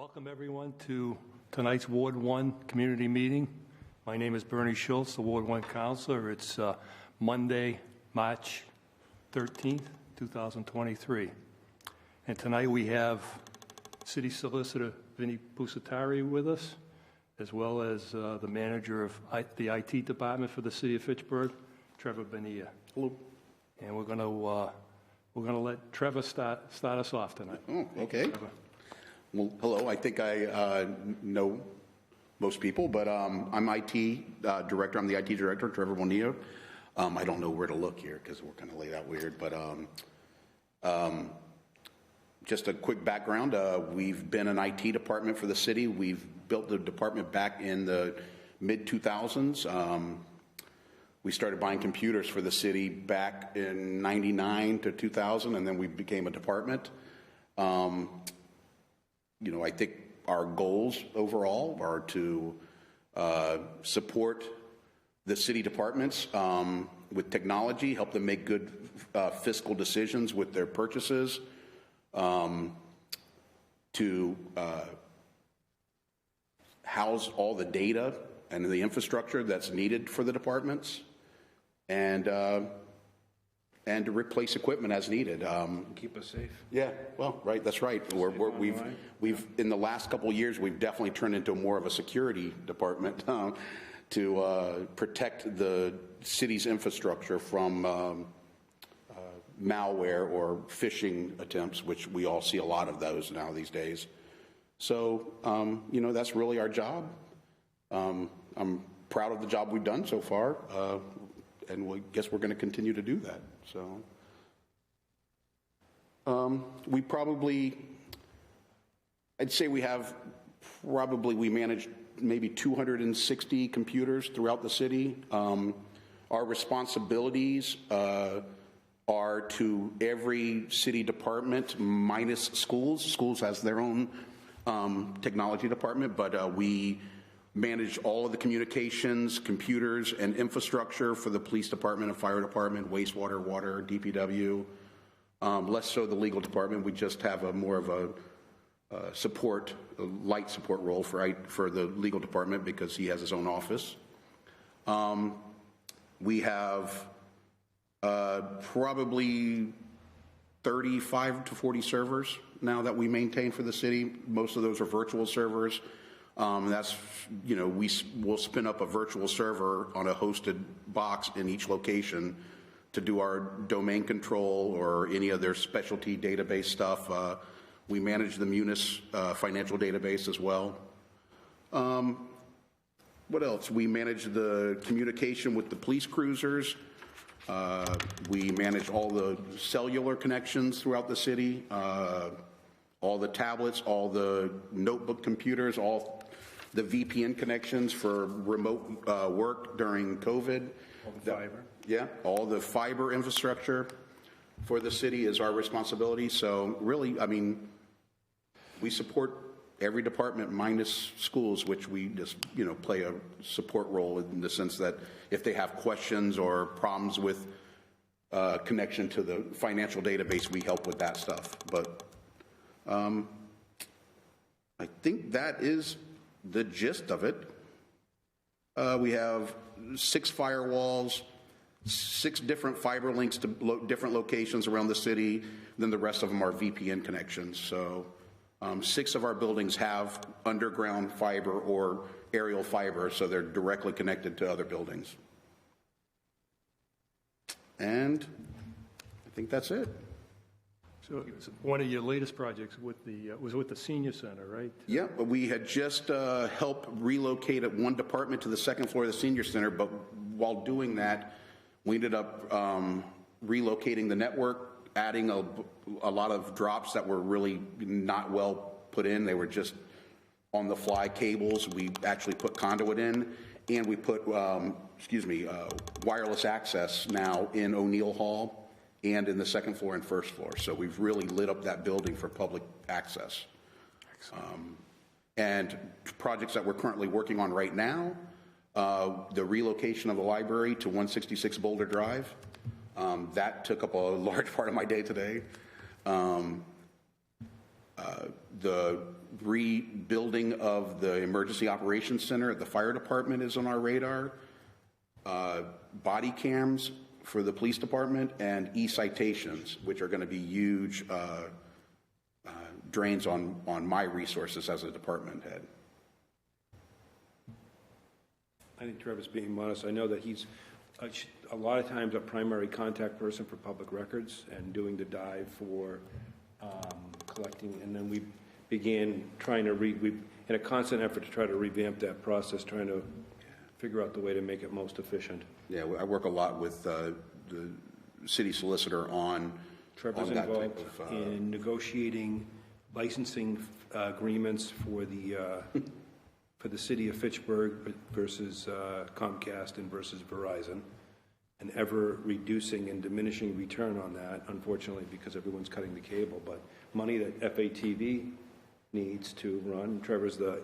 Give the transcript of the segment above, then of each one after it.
Welcome, everyone, to tonight's Ward 1 community meeting. My name is Bernie Schultz, the Ward 1 counselor. It's Monday, March 13th, 2023. And tonight we have City Solicitor Vinnie Pusatari with us, as well as the manager of the IT department for the City of Fitchburg, Trevor Bonilla. Hello. And we're going to let Trevor start us off tonight. Oh, okay. Well, hello. I think I know most people, but I'm IT director. I'm the IT director, Trevor Bonilla. I don't know where to look here because we're kind of laid out weird, but just a quick background. We've been an IT department for the city. We've built the department back in the mid-2000s. We started buying computers for the city back in 99 to 2000, and then we became a department. I think our goals overall are to support the city departments with technology, help them make good fiscal decisions with their purchases, to house all the data and the infrastructure that's needed for the departments, and to replace equipment as needed. Keep us safe. Yeah, well, right, that's right. We've in the last couple of years, we've definitely turned into more of a security department to protect the city's infrastructure from malware or phishing attempts, which we all see a lot of those now these days. So, that's really our job. I'm proud of the job we've done so far, and we guess we're going to continue to do that. So, I'd say we manage maybe 260 computers throughout the city. Our responsibilities are to every city department minus schools. Schools has their own technology department, but we manage all of the communications, computers, and infrastructure for the police department and fire department, wastewater, water, DPW. Less so the legal department. We just have more of a light support role for the legal department because he has his own office. We have probably 35 to 40 servers now that we maintain for the city. Most of those are virtual servers. We'll spin up a virtual server on a hosted box in each location to do our domain control or any of their specialty database stuff. We manage the Munis financial database as well. What else? We manage the communication with the police cruisers. We manage all the cellular connections throughout the city, all the tablets, all the notebook computers, all the VPN connections for remote work during COVID. All the fiber. Yeah, all the fiber infrastructure for the city is our responsibility. So really, we support every department minus schools, which we just, play a support role in the sense that if they have questions or problems with connection to the financial database, we help with that stuff. But I think that is the gist of it. We have 6 firewalls, 6 different fiber links to different locations around the city. Then the rest of them are VPN connections. So 6 of our buildings have underground fiber or aerial fiber, so they're directly connected to other buildings. And I think that's it. So one of your latest projects was with the senior center, right? Yeah, we had just helped relocate at one department to the second floor of the senior center, but while doing that, we ended up relocating the network, adding a lot of drops that were really not well put in. They were just on-the-fly cables. We actually put conduit in, and we put, wireless access now in O'Neill Hall and in the second floor and first floor. So we've really lit up that building for public access. And projects that we're currently working on right now, the relocation of the library to 166 Boulder Drive. That took up a large part of my day today. The rebuilding of the Emergency Operations Center at the fire department is on our radar. Body cams for the police department and e-citations, which are going to be huge drains on my resources as a department head. I think Trevor's being modest. I know that he's a lot of times a primary contact person for public records and doing the dive for collecting. And then we began trying to in a constant effort to try to revamp that process, trying to figure out the way to make it most efficient. Yeah, I work a lot with the city solicitor on Trevor's that involved type of, in negotiating licensing agreements for the city of Fitchburg versus Comcast and versus Verizon, and ever reducing and diminishing return on that, unfortunately, because everyone's cutting the cable. But money that FATV needs to run. Trevor's the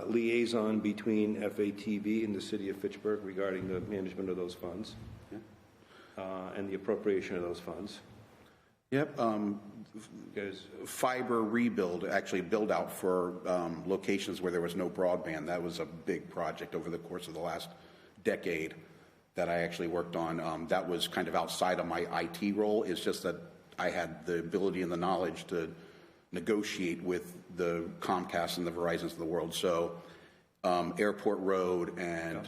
liaison between FATV and the city of Fitchburg regarding the management of those funds and the appropriation of those funds. Yep. Because Fiber rebuild, actually build out for locations where there was no broadband. That was a big project over the course of the last decade that I actually worked on. That was kind of outside of my IT role. It's just that I had the ability and the knowledge to negotiate with the Comcast and the Verizons of the world. So Airport Road and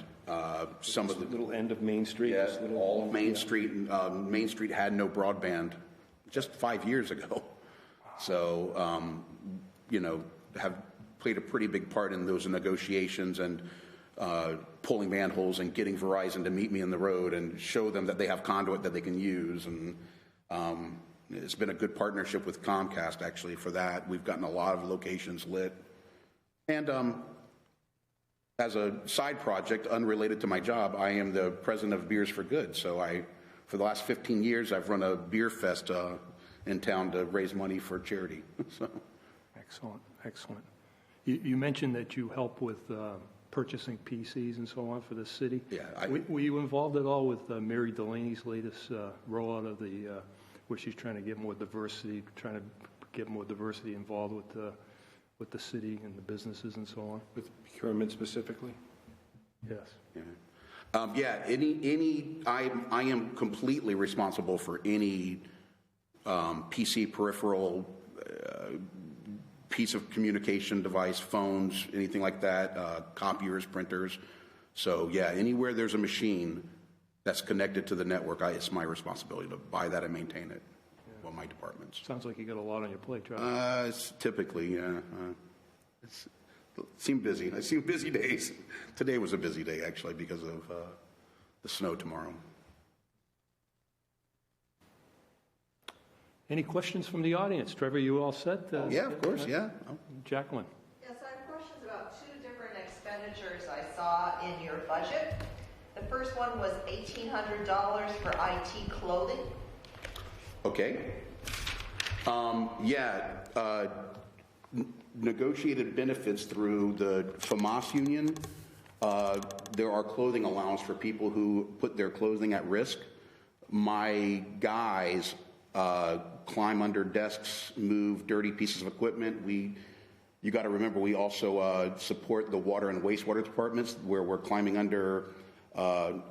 some of the little end of Main Street. Yeah, this little, all of Main Street. Main Street had no broadband just 5 years ago. So, have played a pretty big part in those negotiations and pulling manholes and getting Verizon to meet me in the road and show them that they have conduit that they can use. And it's been a good partnership with Comcast, actually, for that. We've gotten a lot of locations lit. And as a side project, unrelated to my job, I am the president of Beers for Good. So for the last 15 years, I've run a beer fest in town to raise money for charity. So. Excellent, excellent. You mentioned that you help with purchasing PCs and so on for the city. Yeah. Were you involved at all with Mary Delaney's latest rollout of where she's trying to get more diversity, involved with the city and the businesses and so on? with procurement specifically. Yes. Yeah. I am completely responsible for any PC peripheral, piece of communication device, phones, anything like that, copiers, printers. So yeah, anywhere there's a machine that's connected to the network, it's my responsibility to buy that and maintain it. Well, my departments. Sounds like you got a lot on your plate, Charlie. It's typically, yeah. It's seem busy. I see busy days. Today was a busy day, actually, because of the snow tomorrow. Any questions from the audience? Trevor, you all set? Yeah, of course, yeah. Jacqueline? Yes, I have questions about two different expenditures I saw in your budget. The first one was $1,800 for IT clothing. Okay. Negotiated benefits through the FAMAS union. There are clothing allowance for people who put their clothing at risk. My guys climb under desks, move dirty pieces of equipment. You got to remember, we also support the water and wastewater departments where we're climbing under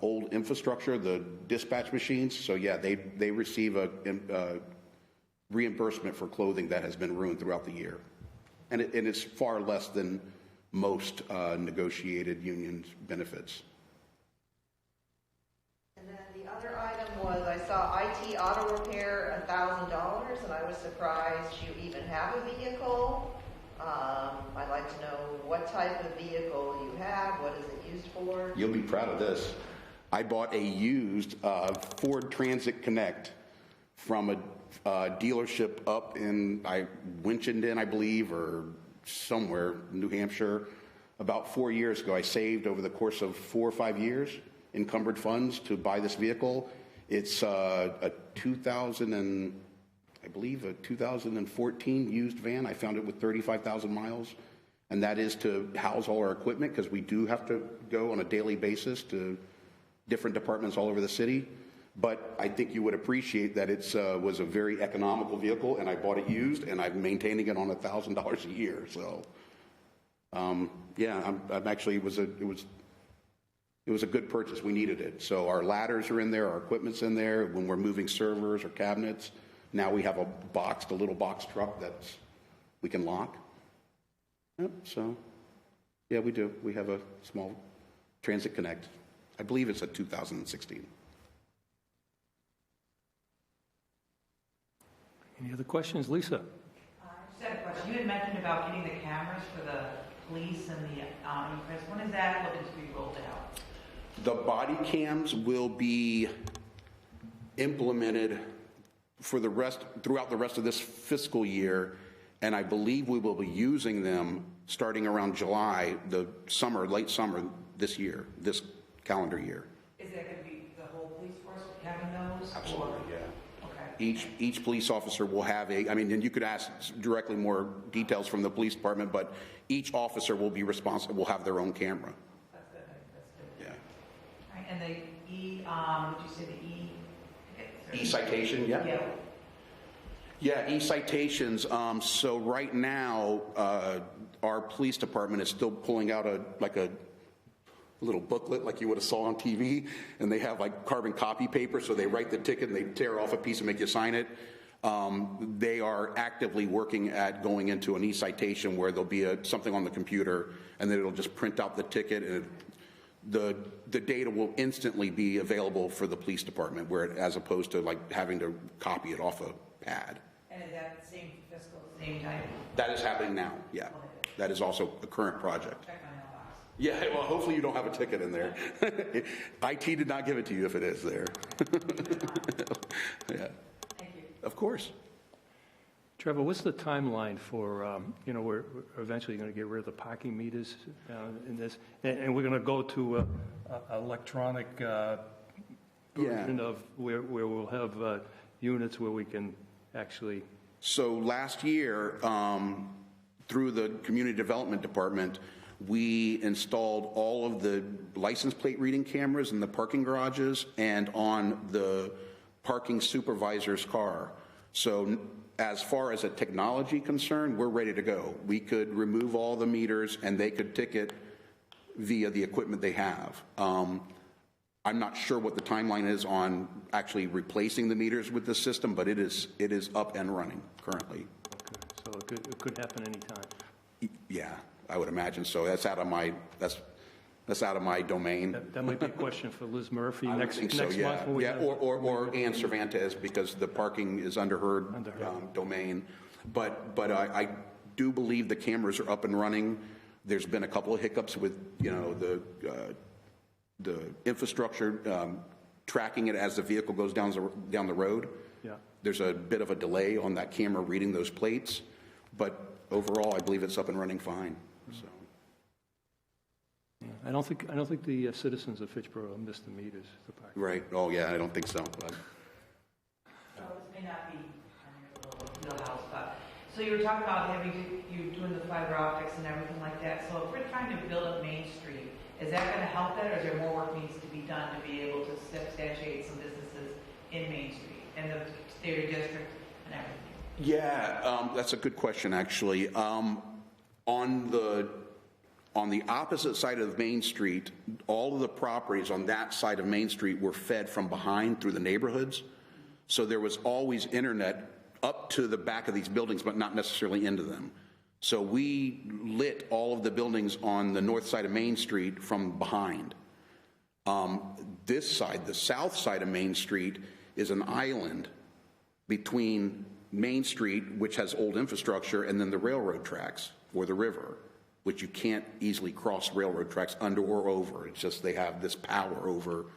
old infrastructure, the dispatch machines. So yeah, they receive a reimbursement for clothing that has been ruined throughout the year. And it's far less than most negotiated union benefits. And then the other item was I saw IT auto repair $1,000, and I was surprised you even have a vehicle. I'd like to know what type of vehicle you have, what is it used for? You'll be proud of this. I bought a used Ford Transit Connect from a dealership up in Winchendon, I believe, or somewhere, New Hampshire. About 4 years ago, I saved over the course of 4 or 5 years encumbered funds to buy this vehicle. It's a 2014 used van. I found it with 35,000 miles. And that is to house all our equipment because we do have to go on a daily basis to different departments all over the city. But I think you would appreciate that it was a very economical vehicle, and I bought it used, and I'm maintaining it on $1,000 a year. So, yeah, I'm actually it was a good purchase. We needed it. So our ladders are in there, our equipment's in there. When we're moving servers or cabinets, now we have a little box truck that's we can lock. Yep. So, yeah, we do. We have a small Transit Connect. I believe it's a 2016. Any other questions? Lisa? I just had a question. You had mentioned about getting the cameras for the police and the egress. When is that looking to be rolled out? The body cams will be implemented throughout the rest of this fiscal year, and I believe we will be using them starting around July, late summer this year, this calendar year. Is that going to be the whole police force having those? Absolutely, yeah. Okay. Each police officer will have and you could ask directly more details from the police department, but each officer will be responsible, will have their own camera. That's good. That's good. Yeah. All right. And the did you say the E-citation, yeah. Yeah. Yeah, e-citations. So right now, our police department is still pulling out a little booklet like you would have saw on TV, and they have like carbon copy paper, so they write the ticket and they tear off a piece and make you sign it. They are actively working at going into an e-citation where there'll be something on the computer, and then it'll just print out the ticket, and the data will instantly be available for the police department, as opposed to like having to copy it off a pad. And is that the same fiscal, same time? That is happening now, yeah. That is also a current project. Check my mailbox. Yeah, well, hopefully you don't have a ticket in there. IT did not give it to you if it is there. Yeah. Thank you. Of course. Trevor, what's the timeline for, we're eventually going to get rid of the parking meters in this, and we're going to go to electronic version of where we'll have units where we can actually... So last year, through the Community Development Department, we installed all of the license plate reading cameras in the parking garages and on the parking supervisor's car. So as far as a technology concern, we're ready to go. We could remove all the meters and they could ticket via the equipment they have. I'm not sure what the timeline is on actually replacing the meters with this system, but it is up and running currently. Okay. So it could happen anytime. Yeah, I would imagine so. That's out of my domain. That might be a question for Liz Murphy I would next think so, month. yeah. When we Yeah, have- or Ann Cervantes, because the parking is under her domain. But I do believe the cameras are up and running. There's been a couple of hiccups with the infrastructure tracking it as the vehicle goes down the road. Yeah. There's a bit of a delay on that camera reading those plates, but overall, I believe it's up and running fine. So. Yeah. I don't think the citizens of Fitchboro missed the meters. The parking. Right. Oh, yeah, I don't think so. But. So this may not be on your wheelhouse, but so you were talking about you doing the fiber optics and everything like that. So if we're trying to build up Main Street, is that going to help that, or is there more work needs to be done to be able to substantiate some businesses in Main Street and the theater district and everything? Yeah, that's a good question, actually. On the opposite side of Main Street, all of the properties on that side of Main Street were fed from behind through the neighborhoods. So there was always internet up to the back of these buildings, but not necessarily into them. So we lit all of the buildings on the north side of Main Street from behind. This side, the south side of Main Street, is an island between Main Street, which has old infrastructure, and then the railroad tracks or the river, which you can't easily cross railroad tracks under or over. It's just they have this power over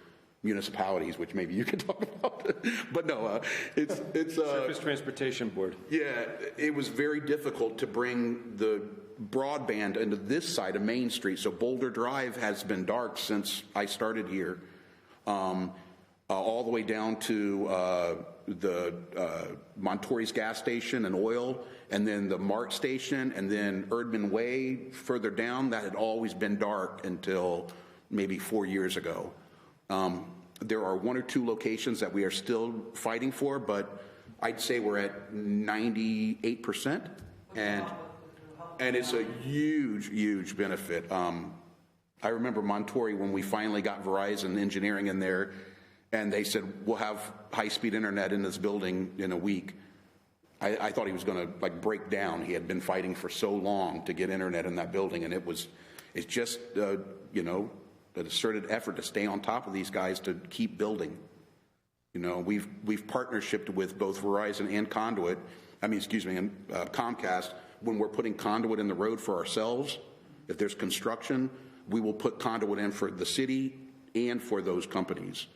municipalities, which maybe you can talk about. But no, it's Surface Transportation Board. yeah, it was very difficult to bring the broadband into this side of Main Street. So Boulder Drive has been dark since I started here, all the way down to the Montori's gas station and oil, and then the Mart station, and then Erdman Way further down. That had always been dark until maybe 4 years ago. There are one or two locations that we are still fighting for, but I'd say we're at 98%, and it's a huge, huge benefit. I remember Montori when we finally got Verizon Engineering in there, and they said, we'll have high-speed internet in this building in a week. I thought he was going to like break down. He had been fighting for so long to get internet in that building, and it's just, you know, an asserted effort to stay on top of these guys to keep building. You know, we've partnershiped with both Verizon and Conduit, and Comcast. When we're putting conduit in the road for ourselves, if there's construction, we will put conduit in for the city and for those companies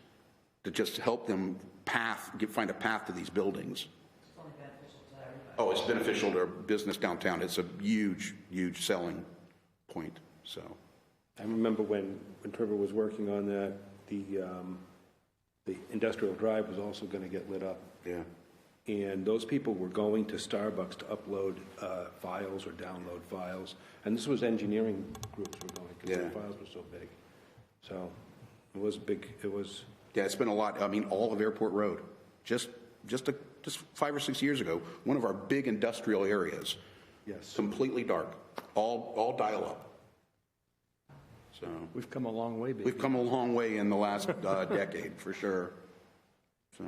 to just help them find a path to these buildings. It's only beneficial to everybody. Oh, it's beneficial to business downtown. It's a huge, huge selling point. So, I remember when Trevor was working on that, the industrial drive was also going to get lit up. yeah. And those people were going to Starbucks to upload files or download files. And this was engineering groups were going because Yeah. the files were so big. So it was big. It was. Yeah, it's been a lot. I mean, all of Airport Road, just 5 or 6 years ago, one of our big industrial areas, Yes. completely dark, all dial-up. So We've come a long way, baby. we've come a long way in the last decade, for sure. So,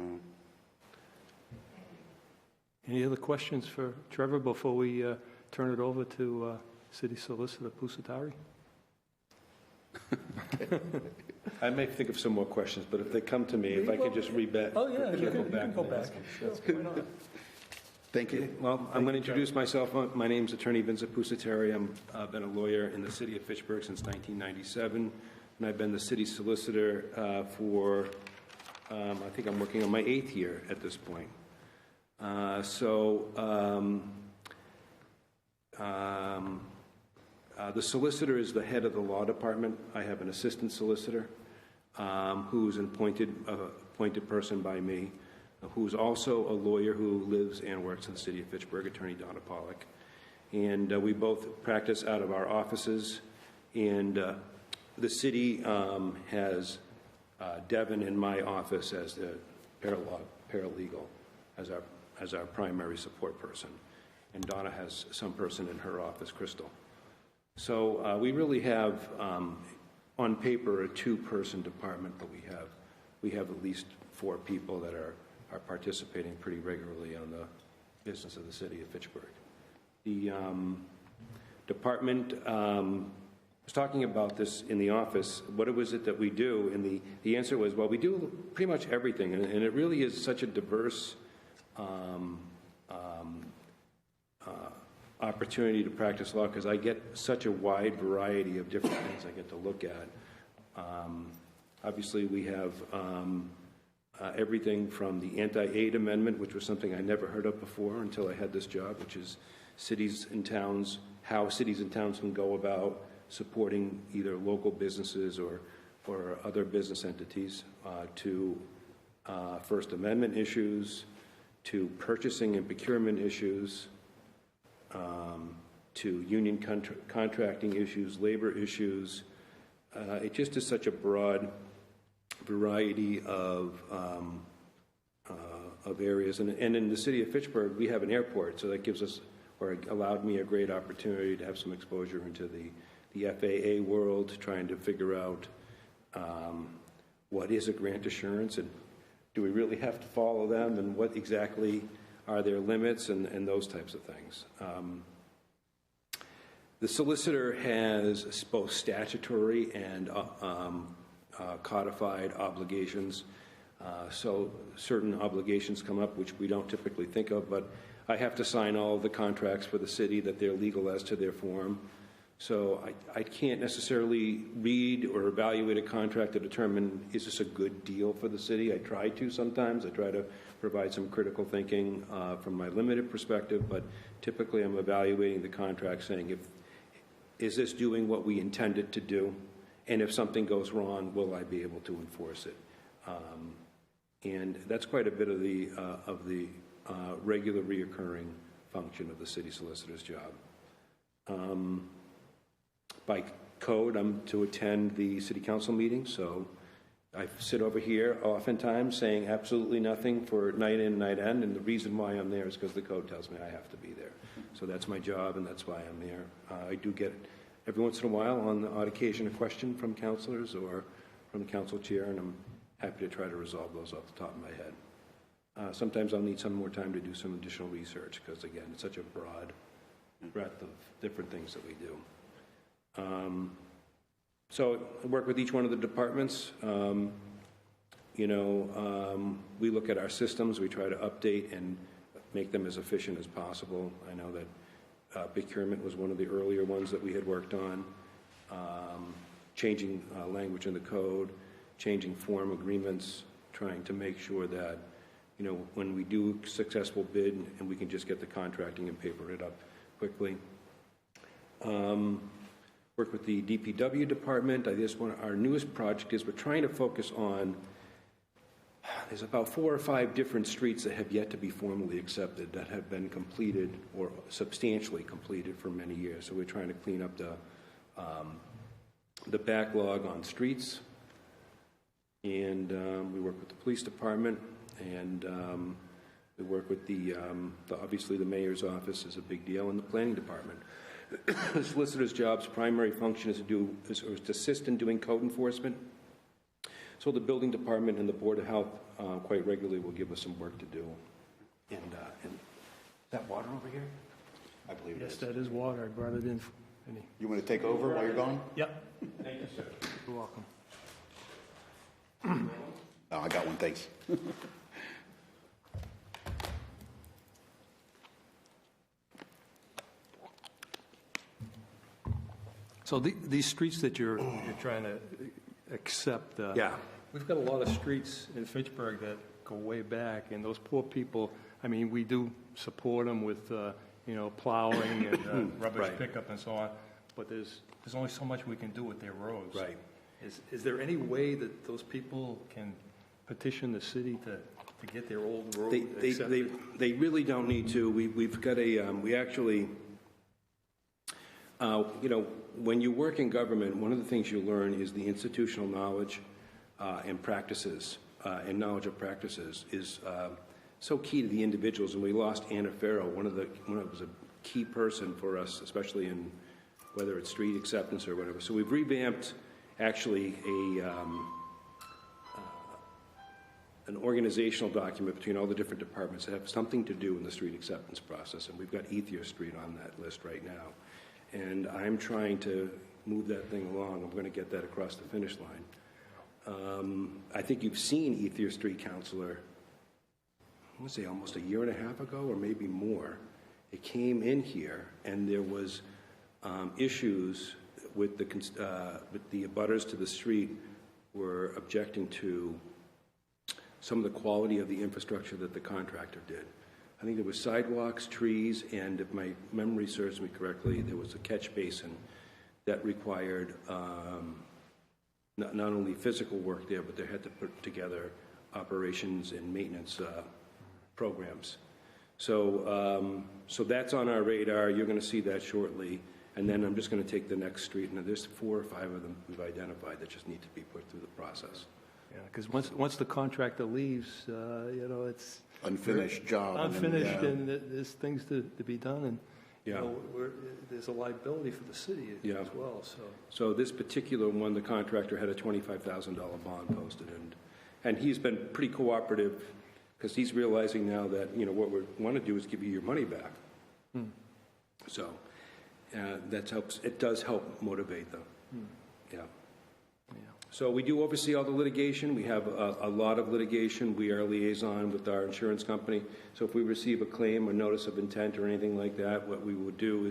Any other questions for Trevor before we turn it over to City Solicitor Pusatari? I may think of some more questions, but if they come to me, if I could just read back. Oh, yeah, you circle can go and back. ask. Sure, why not? thank you. Well, I'm going to introduce myself. My name's Attorney Vincent Pusateri. I've been a lawyer in the city of Fitchburg since 1997, and I've been the city solicitor for, I think I'm working on my 8th year at this point. The solicitor is the head of the law department. I have an assistant solicitor who's an appointed person by me, who's also a lawyer who lives and works in the city of Fitchburg, Attorney Donna Pollock. And we both practice out of our offices. And the city has Devin in my office as the paralegal, as our primary support person. And Donna has some person in her office, Crystal. So we really have, on paper, a 2-person department, but we have at least 4 people that are participating pretty regularly on the business of the city of Fitchburg. The department was talking about this in the office. What was it that we do? And the answer was, well, we do pretty much everything, and it really is such a diverse opportunity to practice law because I get such a wide variety of different things I get to look at. Obviously, we have everything from the anti-aid amendment, which was something I never heard of before until I had this job, which is how cities and towns can go about supporting either local businesses or other business entities, to First Amendment issues, to purchasing and procurement issues, to union contracting issues, labor issues. It just is such a broad variety of areas. And in the city of Fitchburg, we have an airport, so that gives us, or allowed me, a great opportunity to have some exposure into the FAA world, trying to figure out what is a grant assurance and do we really have to follow them, and what exactly are their limits, and those types of things. The solicitor has both statutory and codified obligations. So certain obligations come up which we don't typically think of, but I have to sign all of the contracts for the city that they're legal as to their form. So I can't necessarily read or evaluate a contract to determine, is this a good deal for the city? I try to sometimes. I try to provide some critical thinking from my limited perspective, but typically I'm evaluating the contract saying, is this doing what we intended to do? And if something goes wrong, will I be able to enforce it? And that's quite a bit of the regular reoccurring function of the city solicitor's job. By code, I'm to attend the city council meeting, so I sit over here oftentimes saying absolutely nothing for night in, night end, and the reason why I'm there is because the code tells me I have to be there. So that's my job, and that's why I'm there. I do get, every once in a while, on the odd occasion, a question from counselors or from the council chair, and I'm happy to try to resolve those off the top of my head. Sometimes I'll need some more time to do some additional research, because again, it's such a broad breadth of different things that we do. So I work with each one of the departments. We look at our systems, we try to update and make them as efficient as possible. I know that procurement was one of the earlier ones that we had worked on. Changing language in the code, changing form agreements, trying to make sure that, when we do successful bid and we can just get the contracting and paper it up quickly. Work with the DPW department. Our newest project is we're trying to focus on, there's about 4 or 5 different streets that have yet to be formally accepted, that have been completed or substantially completed for many years. So we're trying to clean up the backlog on streets. And we work with the police department, and we work with obviously the mayor's office is a big deal, and the planning department. The solicitor's job's primary function is to assist in doing code enforcement. So the building department and the Board of Health quite regularly will give us some work to do. And is that water over here? I believe it Yes, is. that is water. I brought it in. You want to take over while you're gone? Yep. Thank you, sir. You're welcome. Oh, I got one, thanks. So these streets that you're trying to accept, Yeah. we've got a lot of streets in Fitchburg that go way back, and those poor people, I mean, we do support them with, plowing and rubbish Right. pickup and so on, but there's only so much we can do with their roads. Right. Is there any way that those people can petition the city to get their old road accepted? They really don't need to. We've got we actually, when you work in government, one of the things you learn is the institutional knowledge and practices, and knowledge of practices is so key to the individuals. And we lost Anna Farrow, one of was a key person for us, especially in whether it's street acceptance or whatever. So we've revamped actually an organizational document between all the different departments that have something to do in the street acceptance process. And we've got Ethier Street on that list right now. And I'm trying to move that thing along. I'm going to get that across the finish line. I think you've seen Ethier Street, Councilor, I want to say almost a year and a half ago or maybe more. It came in here, and there was issues with the abutters to the street were objecting to some of the quality of the infrastructure that the contractor did. I think there was sidewalks, trees, and if my memory serves me correctly, there was a catch basin that required not only physical work there, but they had to put together operations and maintenance programs. So that's on our radar. You're going to see that shortly. And then I'm just going to take the next street, and there's 4 or 5 of them we've identified that just need to be put through the process. Yeah, because once the contractor leaves, it's Unfinished job. unfinished, and there's things to be done, and Yeah. there's a liability for the city Yeah. as well. So this particular one, the contractor had a $25,000 bond posted, and he's been pretty cooperative because he's realizing now that, what we want to do is give you your money back. So that helps. It does help motivate them. Yeah. So we do oversee all the litigation. We have a lot of litigation. We are a liaison with our insurance company. So if we receive a claim or notice of intent or anything like that, what we will do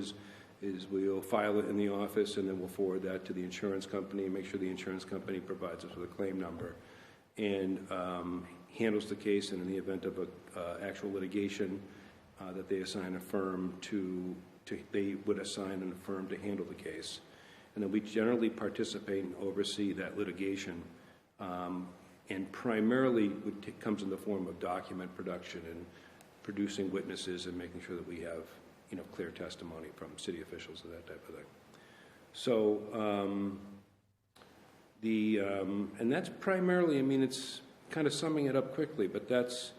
is we'll file it in the office, and then we'll forward that to the insurance company and make sure the insurance company provides us with a claim number and handles the case. And in the event of actual litigation, that they assign a firm they would assign a firm to handle the case. And then we generally participate and oversee that litigation. And primarily it comes in the form of document production and producing witnesses and making sure that we have, clear testimony from city officials and that type of thing. So And that's primarily, I mean, it's kind of summing it up quickly, but that's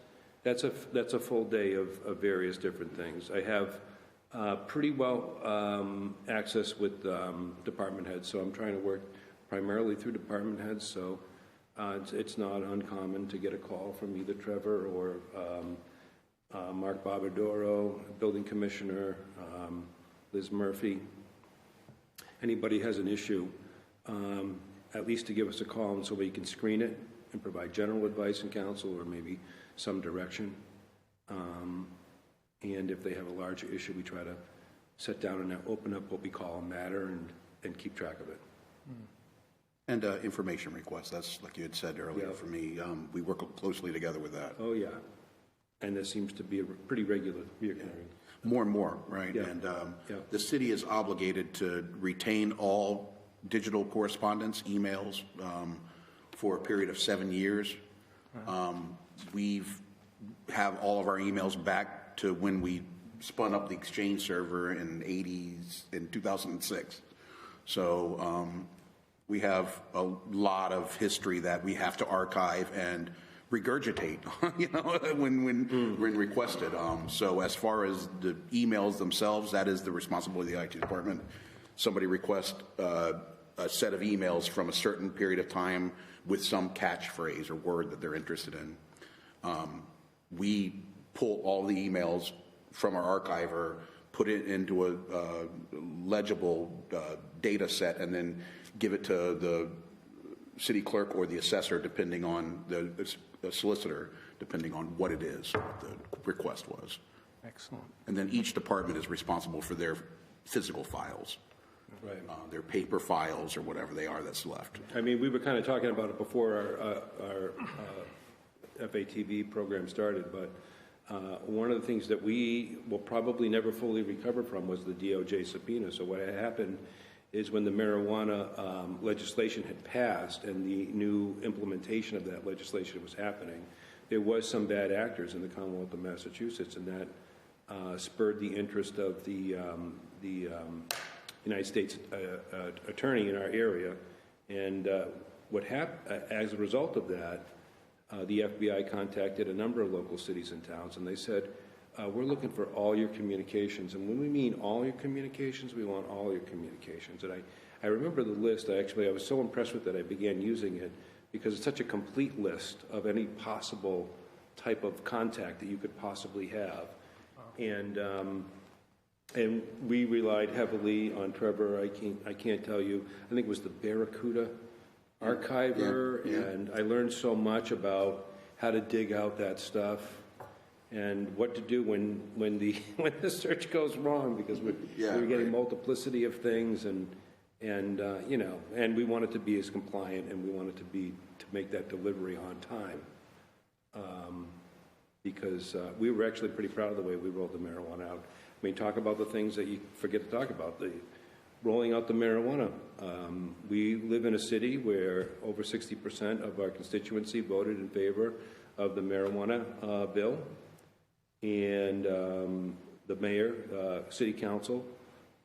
a full day of various different things. I have pretty well access with department heads, so I'm trying to work primarily through department heads, so it's not uncommon to get a call from either Trevor or Mark Barbadoro, building commissioner, Liz Murphy. Anybody has an issue, at least to give us a call, and so we can screen it and provide general advice and counsel, or maybe some direction. And if they have a larger issue, we try to sit down and open up what we call a matter and keep track of it. And information requests, that's like you had said earlier Yeah. for me. We work closely together with that. Oh, yeah. And this seems to be a pretty regular reoccurring. More and more, right? Yeah. And Yeah. the city is obligated to retain all digital correspondence, emails, for a period of 7 years. We've have all of our emails back to when we spun up the Exchange server in 2006. So we have a lot of history that we have to archive and regurgitate, when requested. So as far as the emails themselves, that is the responsibility of the IT department. Somebody requests a set of emails from a certain period of time with some catchphrase or word that they're interested in. We pull all the emails from our archiver, put it into a legible data set, and then give it to the city clerk or the assessor, depending on the solicitor, depending on what it is what the request was. Excellent. And then each department is responsible for their physical files, Right. their paper files or whatever they are that's left. I mean, we were kind of talking about it before our FATV program started, but one of the things that we will probably never fully recover from was the DOJ subpoena. So what had happened is when the marijuana legislation had passed and the new implementation of that legislation was happening, there was some bad actors in the Commonwealth of Massachusetts, and that spurred the interest of the United States attorney in our area. And what happened as a result of that, the FBI contacted a number of local cities and towns, and they said, we're looking for all your communications. And when we mean all your communications, we want all your communications. And I remember the list. I was so impressed with it, I began using it because it's such a complete list of any possible type of contact that you could possibly have. And we relied heavily on Trevor. I can't tell you. I think it was the Barracuda archiver, Yeah. and I learned so much about how to dig out that stuff and what to do when the search goes wrong, because we're getting multiplicity of things, and we want it to be as compliant, and we want it to make that delivery on time. Because we were actually pretty proud of the way we rolled the marijuana out. I mean, talk about the things that you forget to talk about. The rolling out the marijuana. We live in a city where over 60% of our constituency voted in favor of the marijuana bill. And the mayor, city council,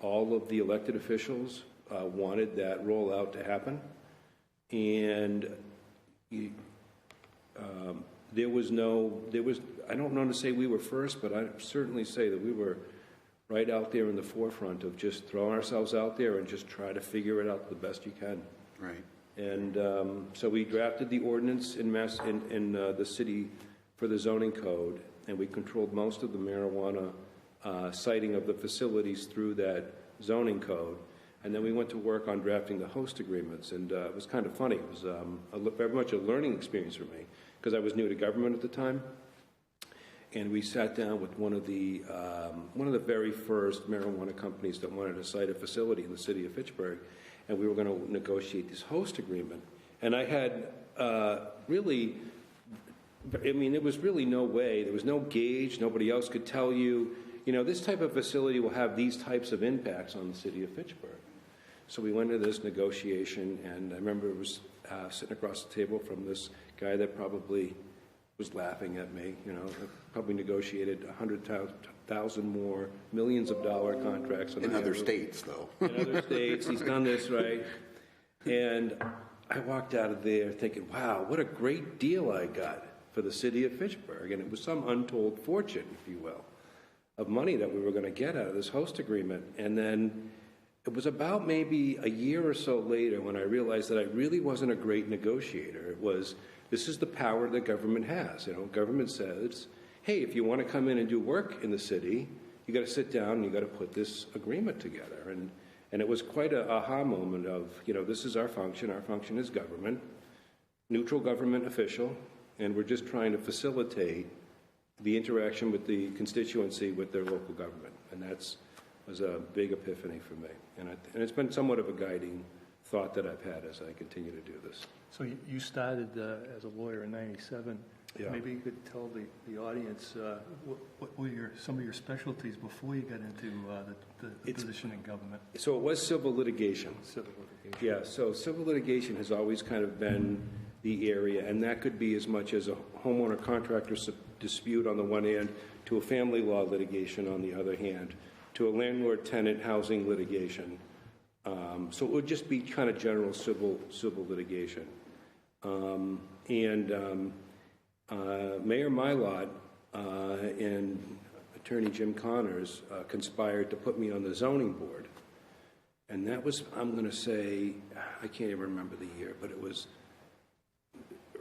all of the elected officials wanted that rollout to happen. And I don't know to say we were first, but I certainly say that we were right out there in the forefront of just throwing ourselves out there and just try to figure it out the best you can. Right. And so we drafted the ordinance in the city for the zoning code, and we controlled most of the marijuana siting of the facilities through that zoning code. And then we went to work on drafting the host agreements, and it was kind of funny. It was very much a learning experience for me, because I was new to government at the time. And we sat down with one of the very first marijuana companies that wanted to site a facility in the city of Fitchburg, and we were going to negotiate this host agreement. And I had there was really no way, there was no gauge, nobody else could tell you, this type of facility will have these types of impacts on the city of Fitchburg. So we went into this negotiation, and I remember it was sitting across the table from this guy that probably was laughing at me, probably negotiated 100,000 more, millions of dollar contracts. In other states, though. In other states, he's done this, right? And I walked out of there thinking, wow, what a great deal I got for the city of Fitchburg. And it was some untold fortune, if you will, of money that we were going to get out of this host agreement. And then it was about maybe a year or so later when I realized that I really wasn't a great negotiator. It was, this is the power that government has. Government says, hey, if you want to come in and do work in the city, you got to sit down and you got to put this agreement together. And it was quite a aha moment of, this is our function. Our function is government, neutral government official, and we're just trying to facilitate the interaction with the constituency with their local government. And was a big epiphany for me. And it's been somewhat of a guiding thought that I've had as I continue to do this. So you started as a lawyer in '97. Yeah. Maybe you could tell the audience what were some of your specialties before you got into the position in government? So it was civil litigation. Civil litigation. Yeah, so civil litigation has always kind of been the area, and that could be as much as a homeowner-contractor dispute on the one hand to a family law litigation on the other hand, to a landlord-tenant housing litigation. So it would just be kind of general civil litigation. Mayor Mylott and Attorney Jim Connors conspired to put me on the zoning board. And that was, I'm going to say, I can't even remember the year, but it was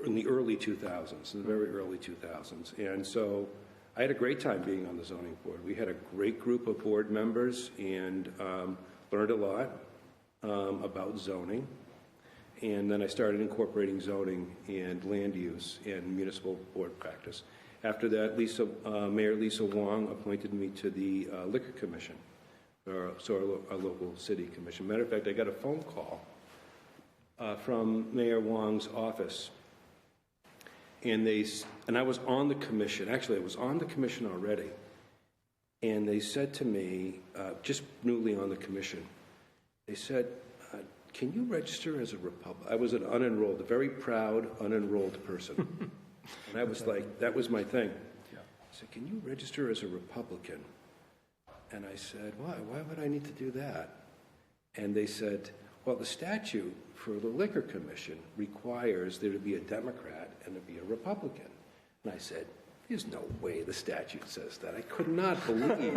in the early 2000s, the very early 2000s. And so I had a great time being on the zoning board. We had a great group of board members and learned a lot about zoning. And then I started incorporating zoning and land use and municipal board practice. After that, Mayor Lisa Wong appointed me to the Liquor Commission, our local city commission. Matter of fact, I got a phone call from Mayor Wong's office. And I was on the commission. Actually, I was on the commission already. And they said to me, just newly on the commission, they said, can you register as a Republican? I was an unenrolled, a very proud unenrolled person. And I was like, that was my thing. I said, can you register as a Republican? And I said, why? Why would I need to do that? And they said, well, the statute for the Liquor Commission requires there to be a Democrat and to be a Republican. And I said, there's no way the statute says that. I could not believe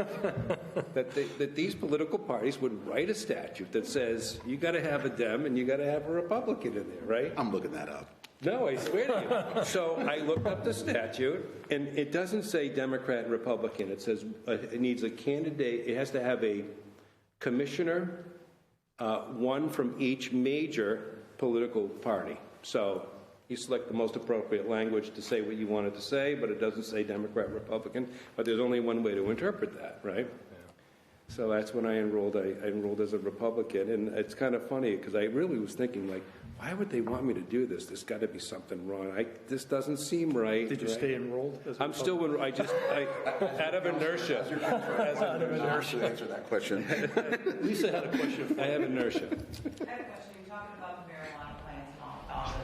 that these political parties would write a statute that says you got to have a Dem and you got to have a Republican in there, right? I'm looking that up. No, I swear to you. So I looked up the statute, and it doesn't say Democrat and Republican. It says it needs a candidate. It has to have a commissioner, one from each major political party. So you select the most appropriate language to say what you wanted to say, but it doesn't say Democrat, Republican. But there's only one way to interpret that, right? Yeah. So that's when I enrolled. I enrolled as a Republican, and it's kind of funny because I really was thinking, like, why would they want me to do this? There's got to be something wrong. This doesn't seem right. Did you stay enrolled? I'm still enrolled. Out of inertia. Out of inertia, answer that question. Lisa had a question. I have inertia. I have a question. You're talking about the marijuana plants and all this.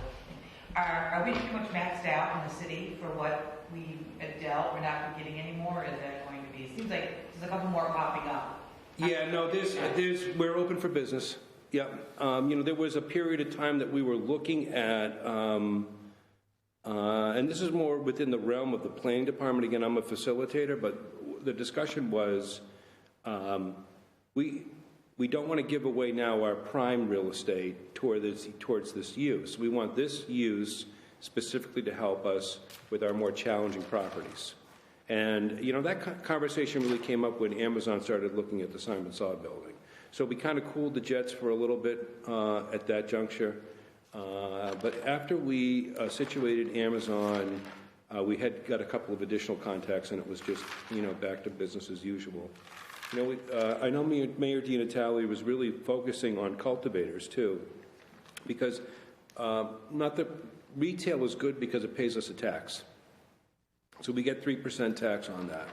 Are we pretty much maxed out in the city for what we had dealt? We're not getting any more? Or is that going to be? It seems like there's a couple more popping up. Yeah, no, we're open for business. Yeah. There was a period of time that we were looking at, and this is more within the realm of the planning department. Again, I'm a facilitator, but the discussion was we don't want to give away now our prime real estate towards this use. We want this use specifically to help us with our more challenging properties. And, that conversation really came up when Amazon started looking at the Simon Saw building. So we kind of cooled the jets for a little bit at that juncture. But after we situated Amazon, we had got a couple of additional contacts, and it was just, back to business as usual. I know Mayor DiNatale was really focusing on cultivators, too, because not that retail is good because it pays us a tax. So we get 3% tax on that.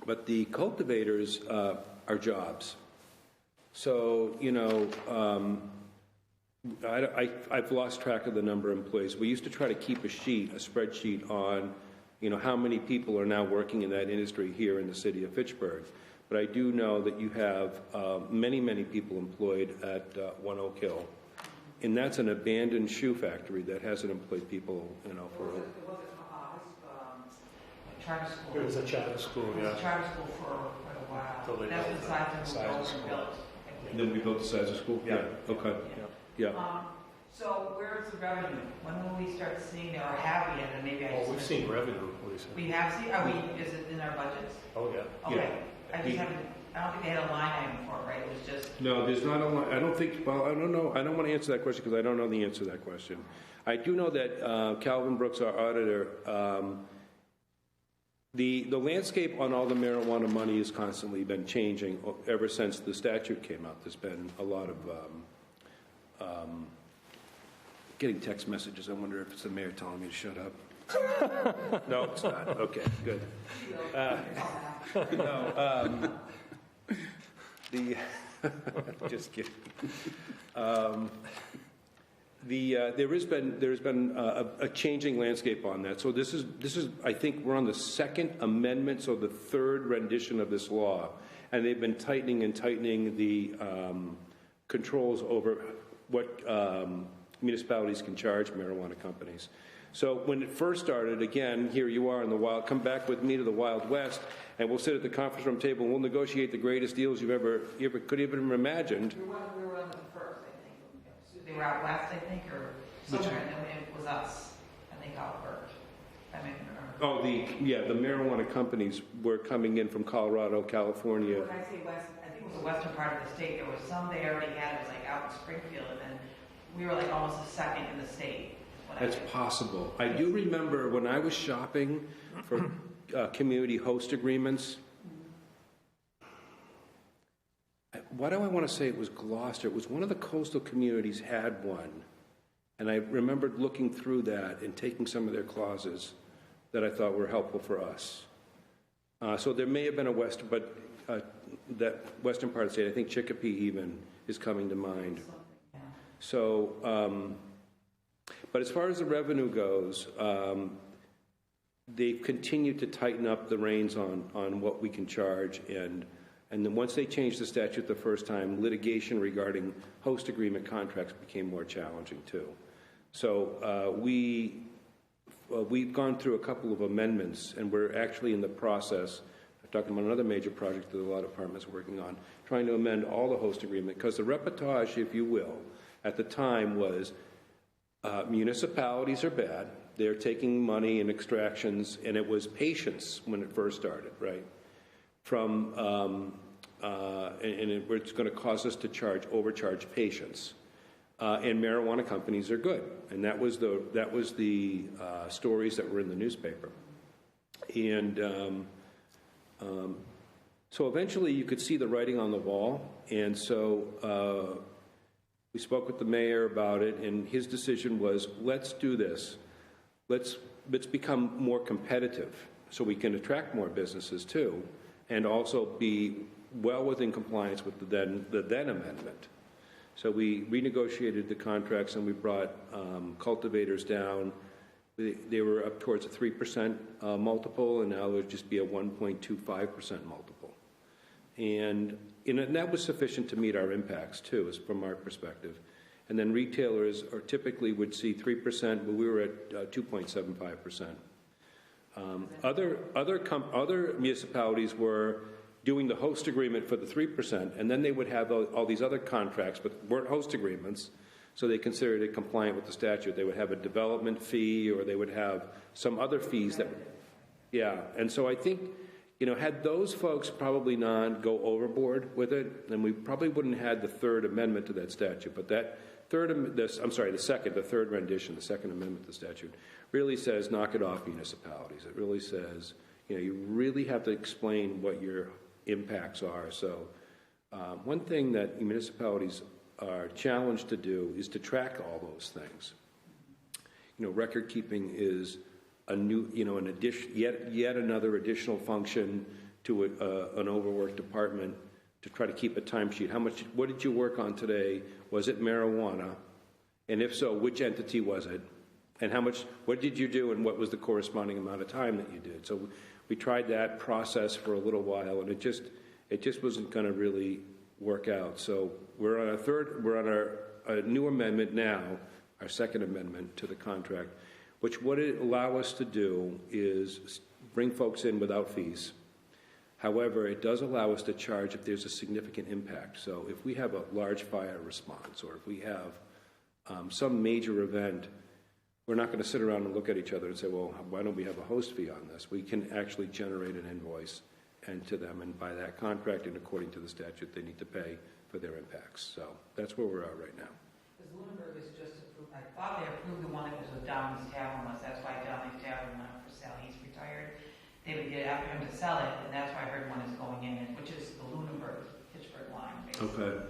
But the cultivators are jobs. So, I've lost track of the number of employees. We used to try to keep a spreadsheet on, how many people are now working in that industry here in the city of Fitchburg. but I do know that you have many, many people employed at One Oak Hill. And that's an abandoned shoe factory that hasn't employed people, you know, for... It was a charter school. It was a charter school, It was a charter school for quite a while. Till they That's built when the Sizer size of moved over school. and built. And then we built the size of school? Yeah. Okay, yeah. So where's the revenue? When will we start seeing it, or have we, and then maybe I Oh, just... we've seen revenue, Lisa. We have seen, are we, is it in our budgets? Oh, yeah. Okay. Yeah. I just haven't, I don't think they had a line item for it, right? It was just, No, there's not a lot, I don't think, well, I don't know, I don't want to answer that question because I don't know the answer to that question. I do know that Calvin Brooks, our auditor, the landscape on all the marijuana money has constantly been changing ever since the statute came out. There's been a lot of getting text messages. I wonder if it's the mayor telling me to shut up. No, it's not. Okay, good. Just kidding. There's been a changing landscape on that. So this is I think we're on the second amendment, so the third rendition of this law, and they've been tightening and tightening the controls over what municipalities can charge marijuana companies. So when it first started, again, here you are in the wild, come back with me to the Wild West, and we'll sit at the conference room table and we'll negotiate the greatest deals you could even have imagined. we were one of the first, I think. They were out west, I think, or somewhere, and then it was us, I think, out Burt. I may remember. The marijuana companies were coming in from Colorado, California. When I say west, I think it was the western part of the state. There was some they already had. It was like out in Springfield, and then we were like almost the second in the state. That's possible. I do remember when I was shopping for community host agreements. Why do I want to say it was Gloucester? It was one of the coastal communities had one. And I remembered looking through that and taking some of their clauses that I thought were helpful for us. So there may have been that western part of the state, I think Chicopee even, is coming to mind. So, but as far as the revenue goes, they've continued to tighten up the reins on what we can charge, and then once they changed the statute the first time, litigation regarding host agreement contracts became more challenging too. So we've gone through a couple of amendments, and we're actually in the process. I'm talking about another major project that a lot of departments are working on, trying to amend all the host agreement, because the reportage, if you will, at the time was municipalities are bad. They're taking money and extractions, and it was patients when it first started, right? It's going to cause us to overcharge patients, and marijuana companies are good, and that was the stories that were in the newspaper, and so eventually you could see the writing on the wall, and so. We spoke with the mayor about it, and his decision was, let's do this. Let's become more competitive so we can attract more businesses too, and also be well within compliance with the then amendment. So we renegotiated the contracts, and we brought cultivators down. They were up towards a 3% multiple, and now it would just be a 1.25% multiple. And that was sufficient to meet our impacts too, as from our perspective. And then retailers typically would see 3%, but we were at 2.75%. Other municipalities were doing the host agreement for the 3%, and then they would have all these other contracts, but weren't host agreements, so they considered it compliant with the statute. They would have a development fee, or they would have some other fees that, and so I think, had those folks probably not go overboard with it, then we probably wouldn't have had the third amendment to that statute. But that the third rendition, the second amendment to the statute, really says knock it off municipalities. It really says, you really have to explain what your impacts are. So one thing that municipalities are challenged to do is to track all those things. Record keeping is a new, an addition, yet another additional function to an overworked department to try to keep a timesheet. What did you work on today? Was it marijuana? And if so, which entity was it? And what did you do, and what was the corresponding amount of time that you did? So we tried that process for a little while, and it It just wasn't going to really work out. So we're on our new amendment now, our second amendment to the contract, which what it allow us to do is bring folks in without fees. However, it does allow us to charge if there's a significant impact. So if we have a large fire response, or if we have some major event, we're not going to sit around and look at each other and say, well, why don't we have a host fee on this? We can actually generate an invoice and to them, and by that contract and according to the statute, they need to pay for their impacts. So that's where we're at right now. Because Lunenburg is just approved, I thought they approved the one that was with Downey's Tavern, that's why Downey's Tavern went up for sale, he's retired. They would get after him to sell it, and that's why I heard one is going in, which is the Lunenburg-Pittsburgh line, basically. Okay.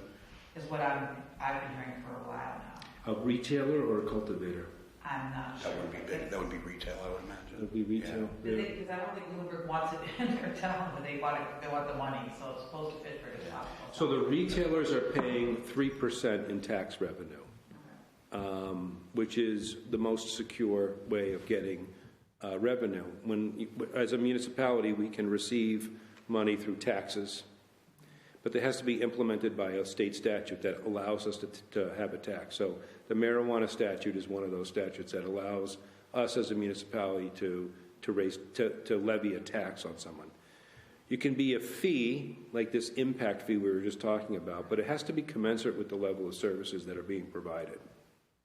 Is what I've been hearing for a while now. A retailer or a cultivator? I'm not sure. That would be retail, I would imagine. Would be retail. Because I don't think Lunenburg wants it in their town, but they want the money, so it's supposed to Pittsburgh. It's not supposed to. So the retailers are paying 3% in tax revenue, which is the most secure way of getting revenue. As a municipality, we can receive money through taxes, but it has to be implemented by a state statute that allows us to have a tax. So the marijuana statute is one of those statutes that allows us as a municipality to levy a tax on someone. You can be a fee, like this impact fee we were just talking about, but it has to be commensurate with the level of services that are being provided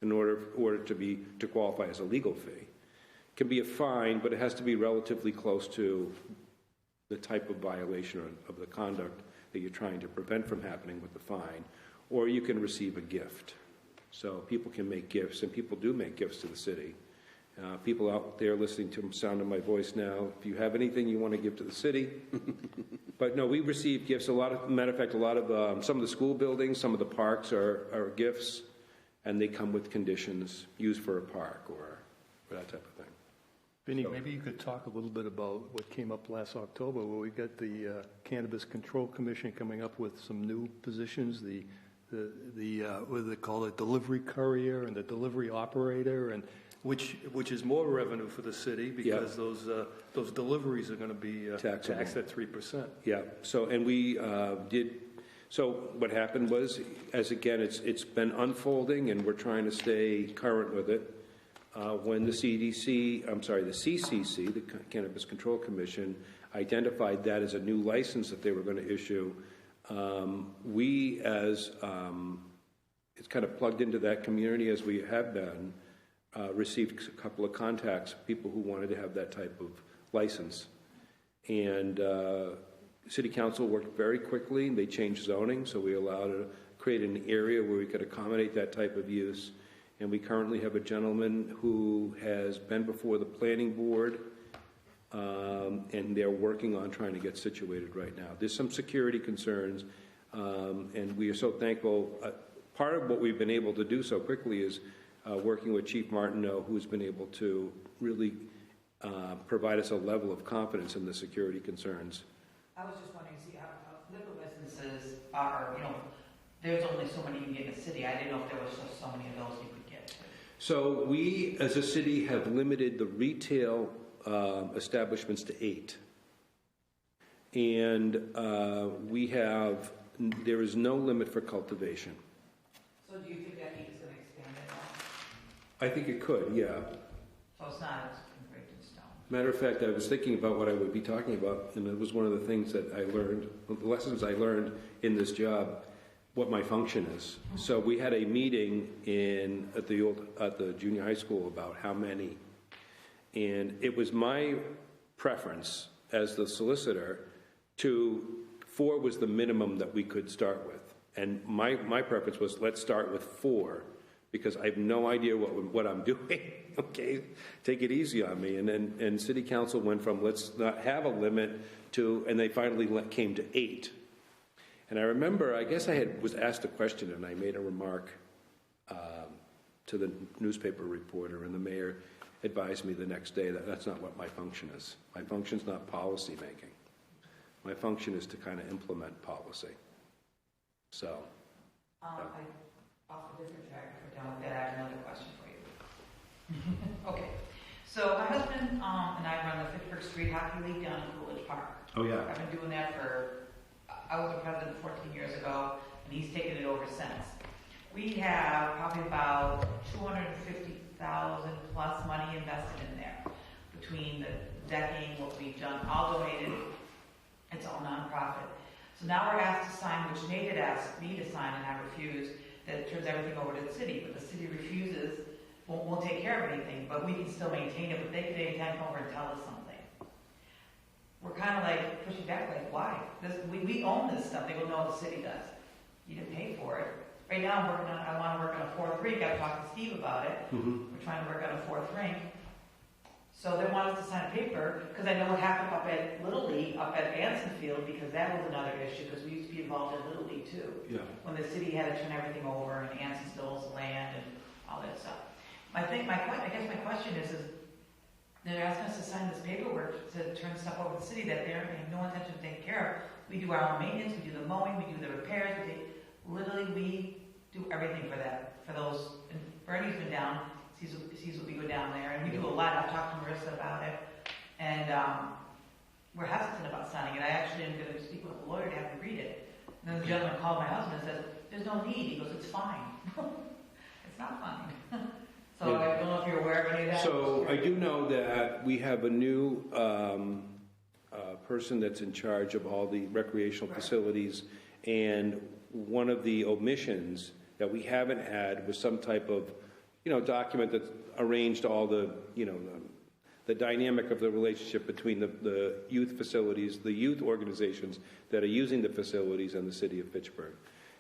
in order to qualify as a legal fee. It can be a fine, but it has to be relatively close to the type of violation of the conduct that you're trying to prevent from happening with the fine, or you can receive a gift. So people can make gifts, and people do make gifts to the city. People out there listening to the sound of my voice now, if you have anything you want to give to the city. But no, we receive gifts. Matter of fact, a lot of some of the school buildings, some of the parks are gifts, and they come with conditions used for a park or that type of thing. Vinny, maybe you could talk a little bit about what came up last October, where we got the Cannabis Control Commission coming up with some new positions, the what do they call it, delivery courier and the delivery operator, and which is more revenue for the city because those deliveries are going to be taxed at 3%. Yeah. So and we did. So what happened was, as again, it's been unfolding, and we're trying to stay current with it. When the CCC, the Cannabis Control Commission, identified that as a new license that they were going to issue, we, as it's kind of plugged into that community as we have been, received a couple of contacts, people who wanted to have that type of license. And City Council worked very quickly. They changed zoning, so we allowed to create an area where we could accommodate that type of use. And we currently have a gentleman who has been before the planning board, and they're working on trying to get situated right now. There's some security concerns, and we are so thankful. Part of what we've been able to do so quickly is working with Chief Martineau, who's been able to really provide us a level of confidence in the security concerns. I was just wondering, see how liquor businesses are, there's only so many you can get in the city. I didn't know if there was so many of those you could get. So we, as a city, have limited the retail establishments to 8. And there is no limit for cultivation. So do you think that 8 is going to expand at all? I think it could, yeah. So it's not engraved in stone? Matter of fact, I was thinking about what I would be talking about, and it was one of the things that I learned, the lessons I learned in this job, what my function is. So we had a meeting at the junior high school about how many, and it was my preference as the solicitor 4 was the minimum that we could start with, and my preference was let's start with 4 because I have no idea what I'm doing. Okay, take it easy on me. And City Council went from let's not have a limit to, and they finally came to 8. And I remember, I guess I was asked a question, and I made a remark to the newspaper reporter, and the mayor advised me the next day that that's not what my function is. My function is not policy making. My function is to kind of implement policy. So. Off a different track, if we're done with that, I have another question for you. Okay. So my husband and I run the Fitchburg Street Hockey League down in Coolidge Park. Oh, yeah. I've been doing that for I was a president 14 years ago, and he's taken it over since. We have probably about 250,000 plus money invested in there between the decking, what we've done, all donated. It's all nonprofit. So now we're asked to sign, which Nate had asked me to sign, and I refused, that it turns everything over to the city. But the city refuses, won't take care of anything, but we can still maintain it. But they can't come over and tell us something. We're kind of like pushing back, like, why? We own this stuff. They will know the city does. You didn't pay for it. Right now, I want to work on a fourth rink. I've talked to Steve about it. We're trying to work on a fourth rink. So they want us to sign a paper, because I know what happened up at Little League, up at Anson Field, because that was another issue, because we used to be involved in Little League too. Yeah. When the city had to turn everything over, and Anson still owns the land and all that stuff. I guess my question is they're asking us to sign this paperwork to turn stuff over to the city that they have no intention of taking care of. We do our own maintenance, we do the mowing, we do the repairs, we do everything for that, for those. And Bernie's been down, sees what we go down there, and we do a lot. I've talked to Marissa about it, and we're hesitant about signing it. I actually am going to speak with a lawyer to have him read it. And then the gentleman called my husband and says, "There's no need." He goes, "It's fine." It's not fine. So Yeah. I don't know if you're aware of any of that. So I do know that we have a new person that's in charge of all the recreational facilities, and one of the omissions that we haven't had was some type of, document that arranged all the, the dynamic of the relationship between the youth facilities, the youth organizations that are using the facilities, and the city of Fitchburg.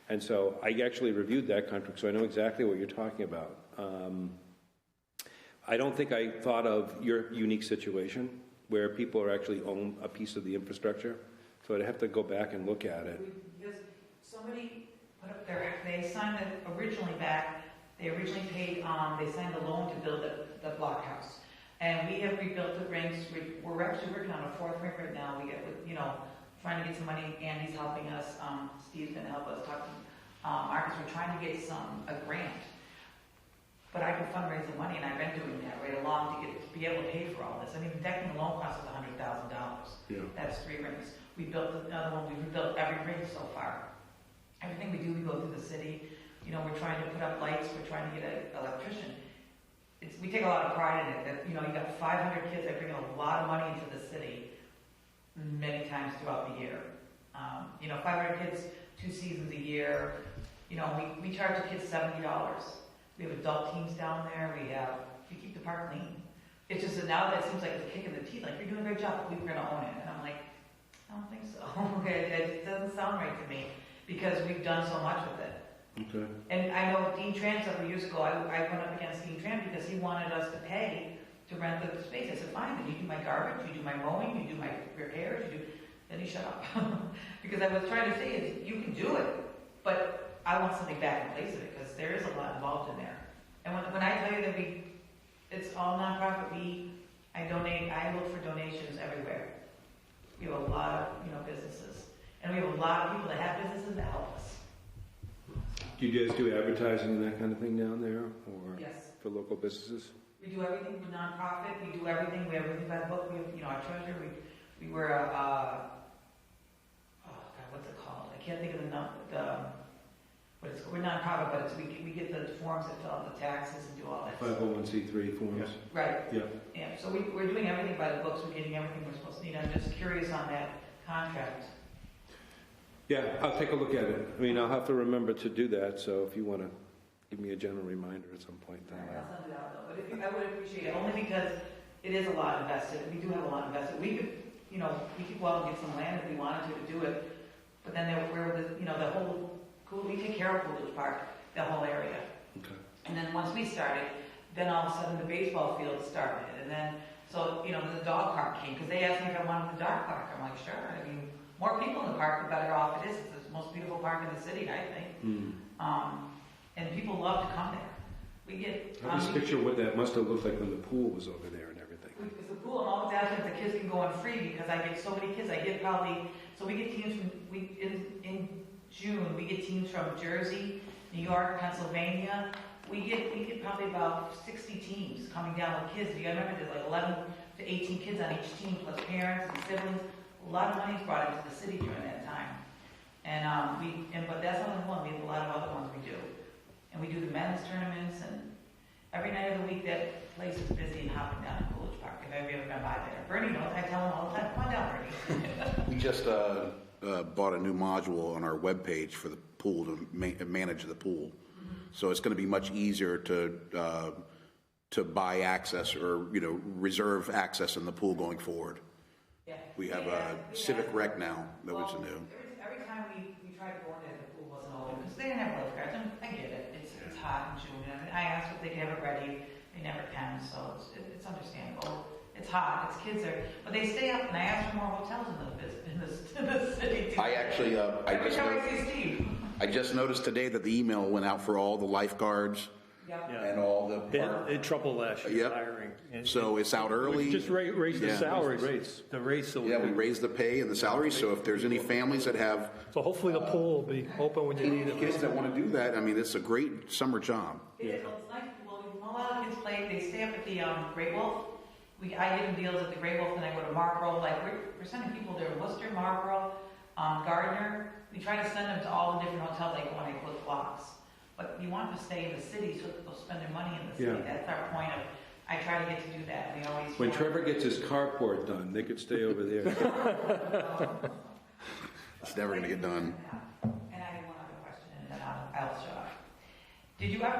And so I actually reviewed that contract, so I know exactly what you're talking about. I don't think I thought of your unique situation where people are actually own a piece of the infrastructure, so I'd have to go back and look at it. Because somebody put up there, they signed it originally back, they originally paid, they signed a loan to build the blockhouse. And we have rebuilt the rinks. We're actually working on a fourth rink right now. We get, trying to get some money. Andy's helping us. Steve's going to help us talk to Marcus. We're trying to get a grant. But I can fundraise the money, and I've been doing that right along to be able to pay for all this. I mean, the decking alone costs us $100,000. Yeah. That's 3 rings. We built another one. We've rebuilt every rink so far. Everything we do, we go through the city. We're trying to put up lights. We're trying to get an electrician. We take a lot of pride in it. That you got 500 kids that bring a lot of money into the city many times throughout the year. 500 kids, 2 seasons a year. We charge the kids $70. We have adult teams down there. We keep the park clean. It's just that now that seems like it's a kick in the teeth. Like, you're doing a great job, but we were going to own it. And I'm like, I don't think so. Okay, it doesn't sound right to me because we've done so much with it. Okay. And I know Dean Tran several years ago, I went up against Dean Tran because he wanted us to pay to rent the space. I said, fine, then you do my garbage, you do my mowing, you do my repairs, then he shut up. Because I was trying to say is, you can do it, but I want something back in place of it because there is a lot involved in there. And when I tell you that it's all nonprofit, I look for donations everywhere. We have a lot of, businesses. And we have a lot of people that have businesses that help us. Do you guys do advertising and that kind of thing down there, or Yes. for local businesses? We do everything for nonprofit. We do everything. We have everything by the book. We have, our treasurer. We were what's it called? I can't think of we're nonprofit, but we get the forms that fill out the taxes and do all that. 501c3 forms. Right. Yeah. Yeah. So we're doing everything by the books. We're getting everything we're supposed to need. I'm just curious on that contract. Yeah, I'll take a look at it. I mean, I'll have to remember to do that, so if you want to give me a general reminder at some point. I'll send it out though. But I would appreciate it only because it is a lot invested. We do have a lot invested. We could, we could go out and get some land if we wanted to do it. But then we take care of Coolidge Park, the whole area. Okay. And then once we started, then all of a sudden the baseball field started. And then, the dog park came because they asked me if I wanted the dog park. I'm like, sure. I mean, more people in the park, the better off it is. It's the most beautiful park in the city, I think. And people love to come there. We get. I just picture what that must have looked like when the pool was over there and everything. It's the pool, I'm always asking if the kids can go on free because I get so many kids. I get we get teams in June, we get teams from Jersey, New York, Pennsylvania. We get probably about 60 teams coming down with kids. You gotta remember there's like 11 to 18 kids on each team, plus parents and siblings. A lot of money's brought into the city during that time. But that's only one, we have a lot of other ones we do. And we do the men's tournaments, and every night of the week, that place is busy and hopping down in Coolidge Park, if I've ever been by there. Bernie knows, I tell him all the time, come on down, Bernie. We just bought a new module on our webpage for the pool to manage the pool. So it's going to be much easier to buy access or, reserve access in the pool going forward. Yeah. We have a Civic Rec now that was new. Every time we tried to go in there, the pool wasn't open, because they didn't have lifeguards, and I get it, it's hot in June, and I asked if they could have it ready, they never can, so it's understandable. It's hot, it's kids are, but they stay up, and I asked for more hotels in the city too. I actually, Every time I see Steve. I just noticed today that the email went out for all the lifeguards Yep. and all the They had trouble last year Yep. hiring. And So it's out early. Just raise the Yeah. salaries. The rates. So Yeah, we raised the pay and the salary, so if there's any families that have So hopefully the pool will be open when you need it. kids that want to do that, I mean, it's a great summer job. It's nice, well, a lot of kids play, they stay up at the Great Wolf. I give them deals at the Great Wolf, and I go to Marlboro, like, we're sending people there, Worcester, Marlboro, Gardner. We try to send them to all the different hotels, like when I put blocks. But you want them to stay in the city so that they'll spend their money in the city. Yeah. That's our point of, I try to get to do that. We always. When Trevor gets his carport done, they could stay over there. It's never going to get done. And I have one other question, and then I'll shut up.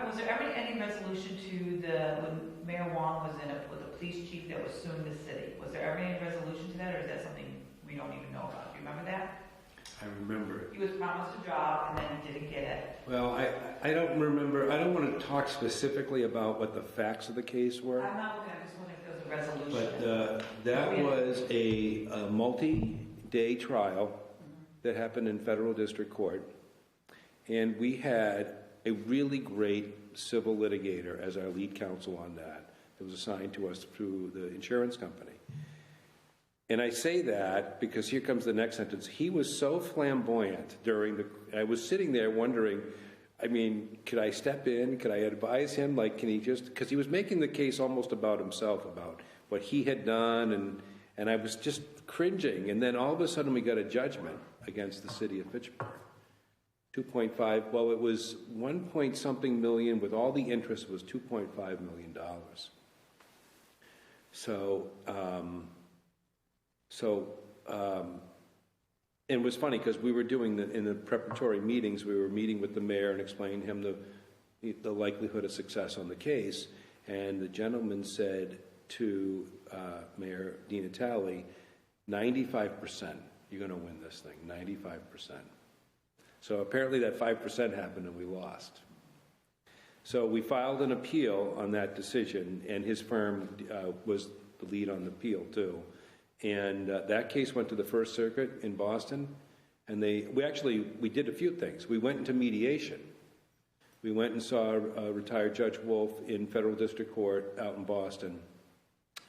Was there ever any resolution to when Mayor Wong was in it with the police chief that was suing the city? Was there ever any resolution to that, or is that something we don't even know about? Do you remember that? I remember it. He was promised a job, and then he didn't get it. Well, I don't remember, I don't want to talk specifically about what the facts of the case were. I'm not looking, I just wondering if there was a resolution. But that was a multi-day trial that happened in federal district court. And we had a really great civil litigator as our lead counsel on that. It was assigned to us through the insurance company. And I say that because here comes the next sentence. He was so flamboyant I was sitting there wondering, I mean, could I step in? Could I advise him? Like, can he because he was making the case almost about himself, about what he had done, and I was just cringing. And then all of a sudden we got a judgment against the city of Fitchburg. 2.5, well, it was 1 point something million, with all the interest was $2.5 million. And it was funny because we were doing in the preparatory meetings, we were meeting with the mayor and explaining to him the likelihood of success on the case. And the gentleman said to Mayor Di Natale, 95%, you're going to win this thing, 95%. So apparently that 5% happened and we lost. So we filed an appeal on that decision, and his firm was the lead on the appeal too. And that case went to the First Circuit in Boston, and we did a few things. We went into mediation. We went and saw retired Judge Wolf in federal district court out in Boston,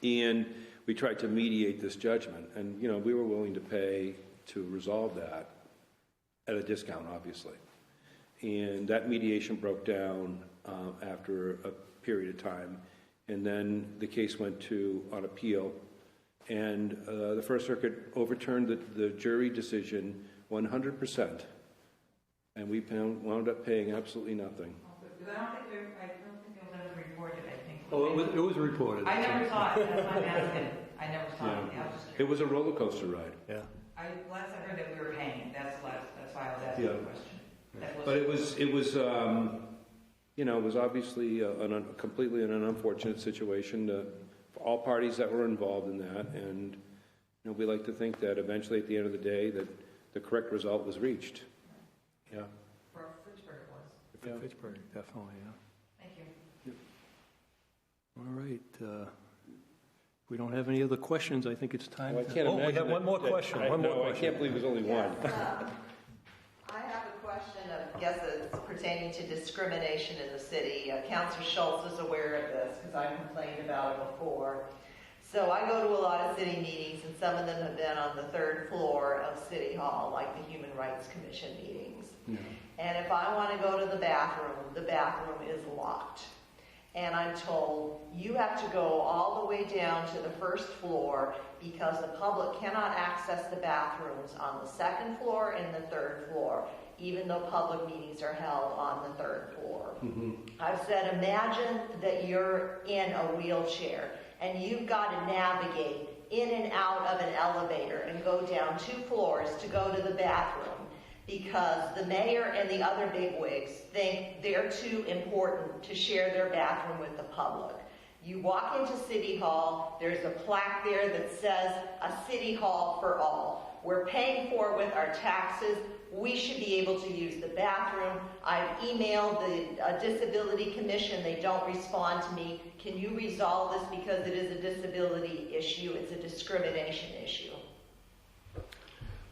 and we tried to mediate this judgment. And we were willing to pay to resolve that at a discount, obviously. And that mediation broke down after a period of time, and then the case went on appeal. And the First Circuit overturned the jury decision 100%, and we wound up paying absolutely nothing. Because I don't think it was ever reported, I think. Oh, it was reported. I never saw it, that's why I'm asking. I never saw it. I was just It curious. was a roller coaster ride. Yeah. Last I heard that we were paying, that's why I was asking the question. But it was it was obviously completely an unfortunate situation for all parties that were involved in that, and we like to think that eventually, at the end of the day, that the correct result was reached. Yeah. For Fitchburg it was. For Pittsburgh, definitely, yeah. Thank you. All right. We don't have any other questions. I think it's time. Well, I can't Oh, we imagine have one more that- question. I One more know, I question. can't believe there's only one. I have a question, I guess it's pertaining to discrimination in the city. Councilor Schultz is aware of this because I complained about it before. So I go to a lot of city meetings, and some of them have been on the third floor of City Hall, like the Human Rights Commission meetings. And if I want to go to the bathroom is locked. And I'm told, you have to go all the way down to the first floor because the public cannot access the bathrooms on the second floor and the third floor, even though public meetings are held on the third floor. I've said, imagine that you're in a wheelchair and you've got to navigate in and out of an elevator and go down 2 floors to go to the bathroom because the mayor and the other bigwigs think they're too important to share their bathroom with the public. You walk into City Hall, there's a plaque there that says, a City Hall for all. We're paying for it with our taxes. We should be able to use the bathroom. I've emailed the Disability Commission. They don't respond to me. Can you resolve this because it is a disability issue? It's a discrimination issue.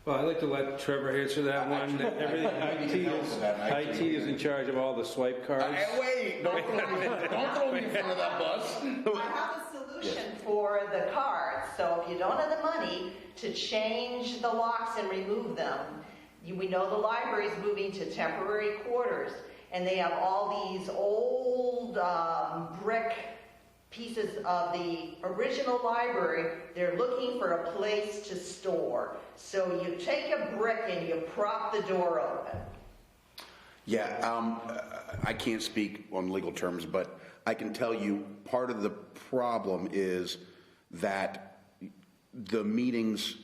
Well, I'd like to let Trevor answer that one. Everything IT is in charge of all the swipe cards. Wait, don't throw me in front of that bus. I have a solution for the cards. So if you don't have the money to change the locks and remove them, we know the library's moving to temporary quarters, and they have all these old brick pieces of the original library. They're looking for a place to store. So you take a brick and you prop the door open. Yeah, I can't speak on legal terms, but I can tell you part of the problem is that the meetings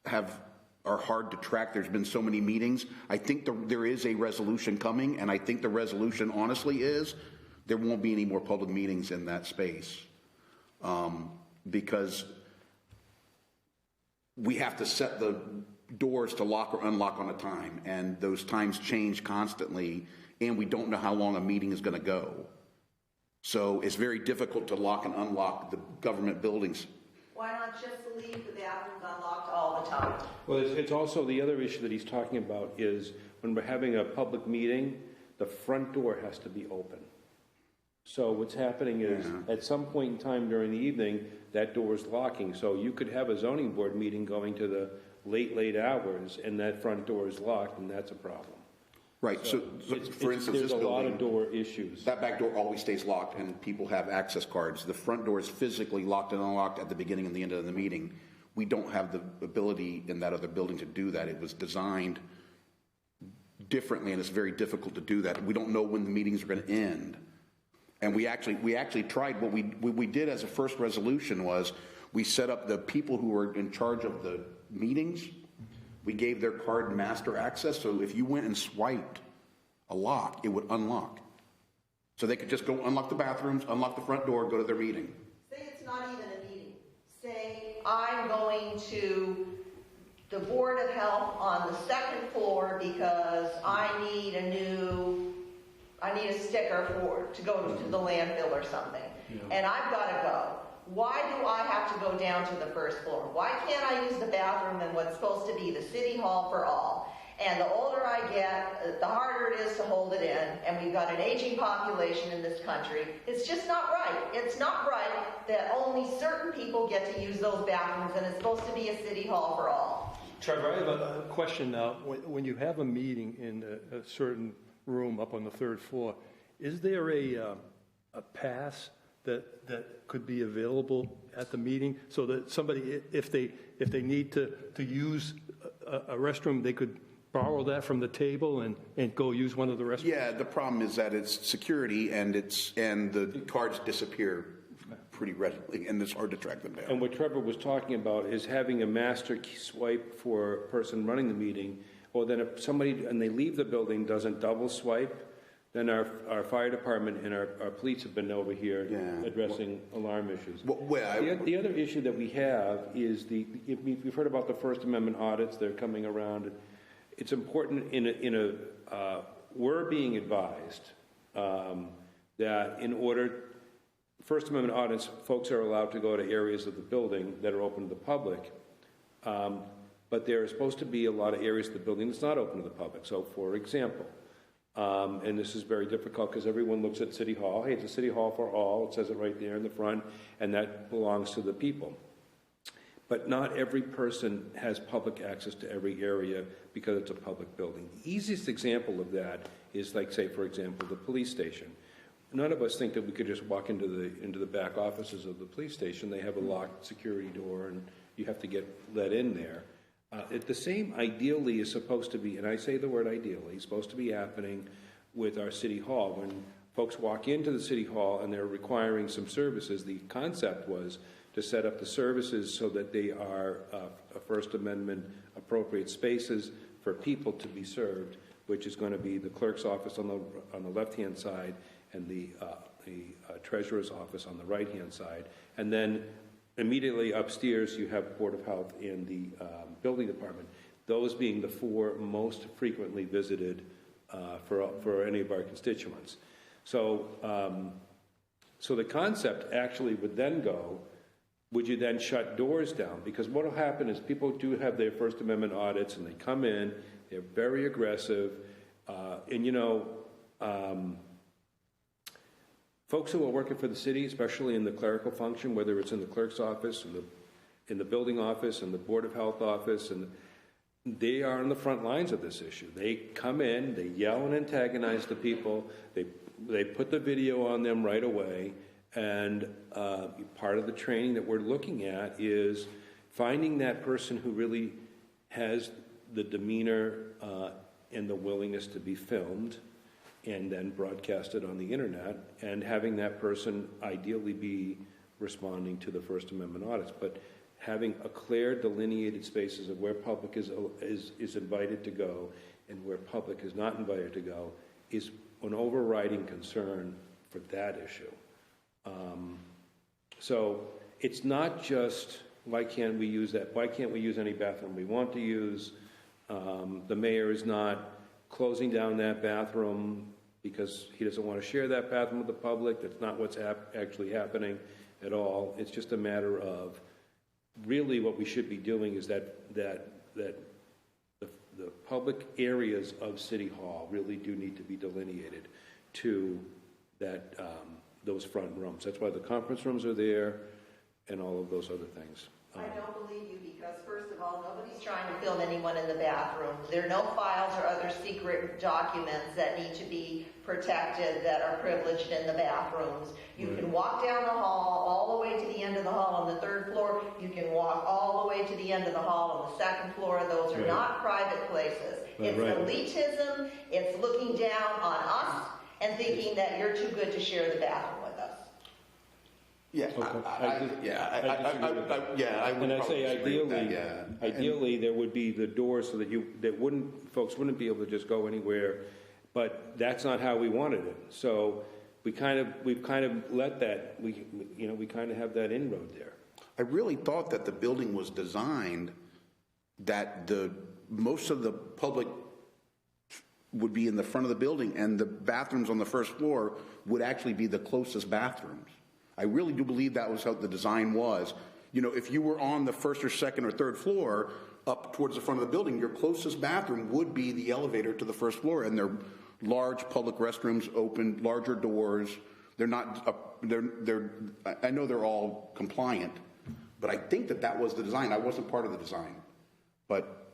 are hard to track. There's been so many meetings. I think there is a resolution coming, and I think the resolution honestly is there won't be any more public meetings in that space because we have to set the doors to lock or unlock on a time, and those times change constantly, and we don't know how long a meeting is going to go. So it's very difficult to lock and unlock the government buildings. Why not just leave the bathrooms unlocked all the time? Well, it's also the other issue that he's talking about is when we're having a public meeting, the front door has to be open. So what's happening is at some point in time during the evening, that door is locking. So you could have a zoning board meeting going to the late hours and that front door is locked, and that's a problem. Right. So for instance, there's this a lot building, of door issues. that back door always stays locked, and people have access cards. The front door is physically locked and unlocked at the beginning and the end of the meeting. We don't have the ability in that other building to do that. It was designed differently, and it's very difficult to do that. We don't know when the meetings are going to end. And we actually tried. What we did as a first resolution was we set up the people who were in charge of the meetings. We gave their card master access, so if you went and swiped a lock, it would unlock. So they could just go unlock the bathrooms, unlock the front door, go to their meeting. Say it's not even a meeting. Say I'm going to the Board of Health on the second floor because I need a sticker to go to the landfill or something. And I've got to go. Why do I have to go down to the first floor? Why can't I use the bathroom in what's supposed to be the City Hall for all? And the older I get, the harder it is to hold it in. And we've got an aging population in this country. It's just not right. It's not right that only certain people get to use those bathrooms and it's supposed to be a City Hall for all. Trevor, I have a question now. When you have a meeting in a certain room up on the third floor, is there a pass that could be available at the meeting so that somebody, if they need to use a restroom, they could borrow that from the table and go use one of the restrooms? Yeah, the problem is that it's security and the cards disappear pretty readily, and it's hard to track them down. And what Trevor was talking about is having a master key swipe for a person running the meeting, or then if somebody, and they leave the building, doesn't double swipe, then our fire department and our police have been over here addressing alarm issues. The other issue that we have is we've heard about the First Amendment audits. They're coming around. It's important we're being advised that in order, First Amendment audits, folks are allowed to go to areas of the building that are open to the public, but there are supposed to be a lot of areas of the building that's not open to the public. So, for example, and this is very difficult because everyone looks at City Hall. Hey, it's a City Hall for all. It says it right there in the front, and that belongs to the people. But not every person has public access to every area because it's a public building. The easiest example of that is, like, say, for example, the police station. none of us think that we could just walk into the back offices of the police station. They have a locked security door, and you have to get let in there. The same ideally is supposed to be, and I say the word ideally, supposed to be happening with our city hall. When folks walk into the city hall and they're requiring some services, the concept was to set up the services so that they are First Amendment appropriate spaces for people to be served, which is going to be the clerk's office on the left-hand side and the treasurer's office on the right-hand side. And then immediately upstairs, you have Board of Health and the building department, those being the four most frequently visited for any of our constituents. So, so the concept actually would then go, would you then shut doors down? Because what will happen is people do have their First Amendment audits, and they come in, they're very aggressive, and you know, folks who are working for the city, especially in the clerical function, whether it's in the clerk's office, or in the building office, and the Board of Health office, and they are on the front lines of this issue. They come in, they yell and antagonize the people, they put the video on them right away, and part of the training that we're looking at is finding that person who really has the demeanor and the willingness to be filmed and then broadcasted on the internet, and having that person ideally be responding to the First Amendment audits. But having a clear delineated spaces of where public is invited to go and where public is not invited to go is an overriding concern for that issue. So it's not just why can't we use that? Why can't we use any bathroom we want to use? The mayor is not closing down that bathroom because he doesn't want to share that bathroom with the public. That's not what's actually happening at all. It's just a matter of really what we should be doing is that the public areas of City Hall really do need to be delineated to that those front rooms. That's why the conference rooms are there and all of those other things. I don't believe you because, first of all, nobody's trying to film anyone in the bathrooms. There are no files or other secret documents that need to be protected that are privileged in the bathrooms. You can walk down the hall all the way to the end of the hall on the third floor. You can walk all the way to the end of the hall on the second floor. Those are not private places. It's elitism. It's looking down on us and thinking that you're too good to share the bathroom with us. Yeah, I would. And I say agree with that, ideally there would be the doors so that folks wouldn't be able to just go anywhere, but that's not how we wanted it. So we've kind of let that, we kind of have that inroad there. I really thought that the building was designed that most of the public would be in the front of the building, and the bathrooms on the first floor would actually be the closest bathrooms. I really do believe that was how the design was. You know, if you were on the first or second or third floor up towards the front of the building, your closest bathroom would be the elevator to the first floor, and they're large public restrooms, open, larger doors. They're not, I know they're all compliant, but I think that was the design. I wasn't part of the design, but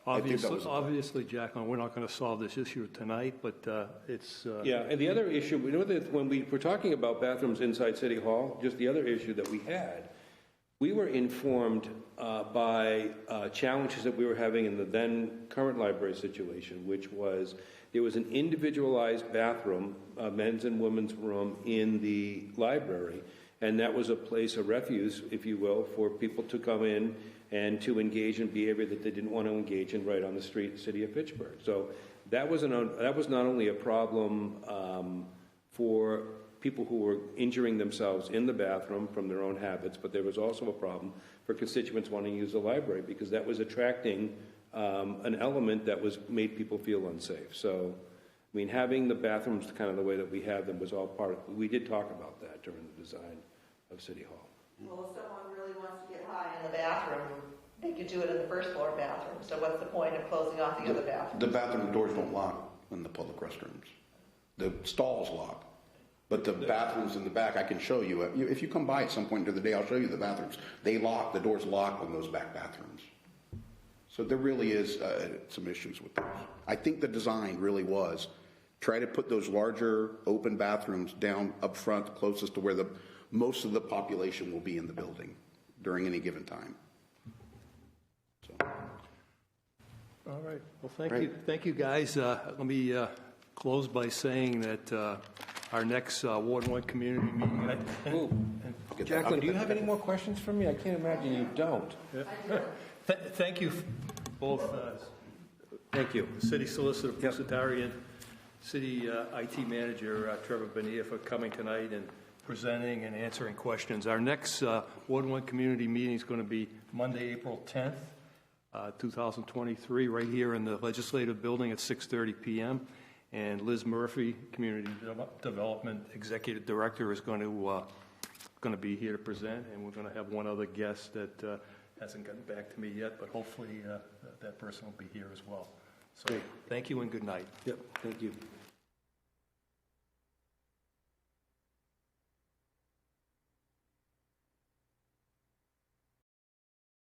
Obviously, Jacqueline, we're not going to solve this issue tonight, but it's... Yeah, and the other issue, when we were talking about bathrooms inside City Hall, just the other issue that we had, we were informed by challenges that we were having in the then current library situation, which was there was an individualized bathroom, men's and women's room in the library, and that was a place of refuge, if you will, for people to come in and to engage in behavior that they didn't want to engage in right on the street in the city of Fitchburg. So that was not only a problem for people who were injuring themselves in the bathroom from their own habits, but there was also a problem for constituents wanting to use the library because that was attracting an element that made people feel unsafe. So, I mean, having the bathrooms kind of the way that we have them was all part of, we did talk about that during the design of City Hall. Well, if someone really wants to get high in the bathroom, they could do it in the first floor bathroom. So what's the point of closing off the other bathroom? the bathroom doors don't lock in the public restrooms. The stalls lock. But the bathrooms in the back, I can show you. If you come by at some point during the day, I'll show you the bathrooms. They lock, the doors lock on those back bathrooms. So there really is some issues with those. I think the design really was Try to put those larger open bathrooms down up front, closest to where most of the population will be in the building during any given time. So, All right, well, thank you, guys. Let me close by saying that our next Ward 1 community meeting, Jacqueline, do you have any more questions for me? I can't imagine you don't. thank you both, Thank you. City Solicitor Pusatari and City IT Manager Trevor Bonilla for coming tonight and presenting and answering questions. Our next Ward 1 community meeting is going to be Monday, April 10th, 2023, right here in the Legislative Building at 6:30 p.m. And Liz Murphy, Community Development Executive Director, is going to be here to present, and we're going to have one other guest that hasn't gotten back to me yet, but hopefully that person will be here as well. So thank you and good night. Yep, thank you.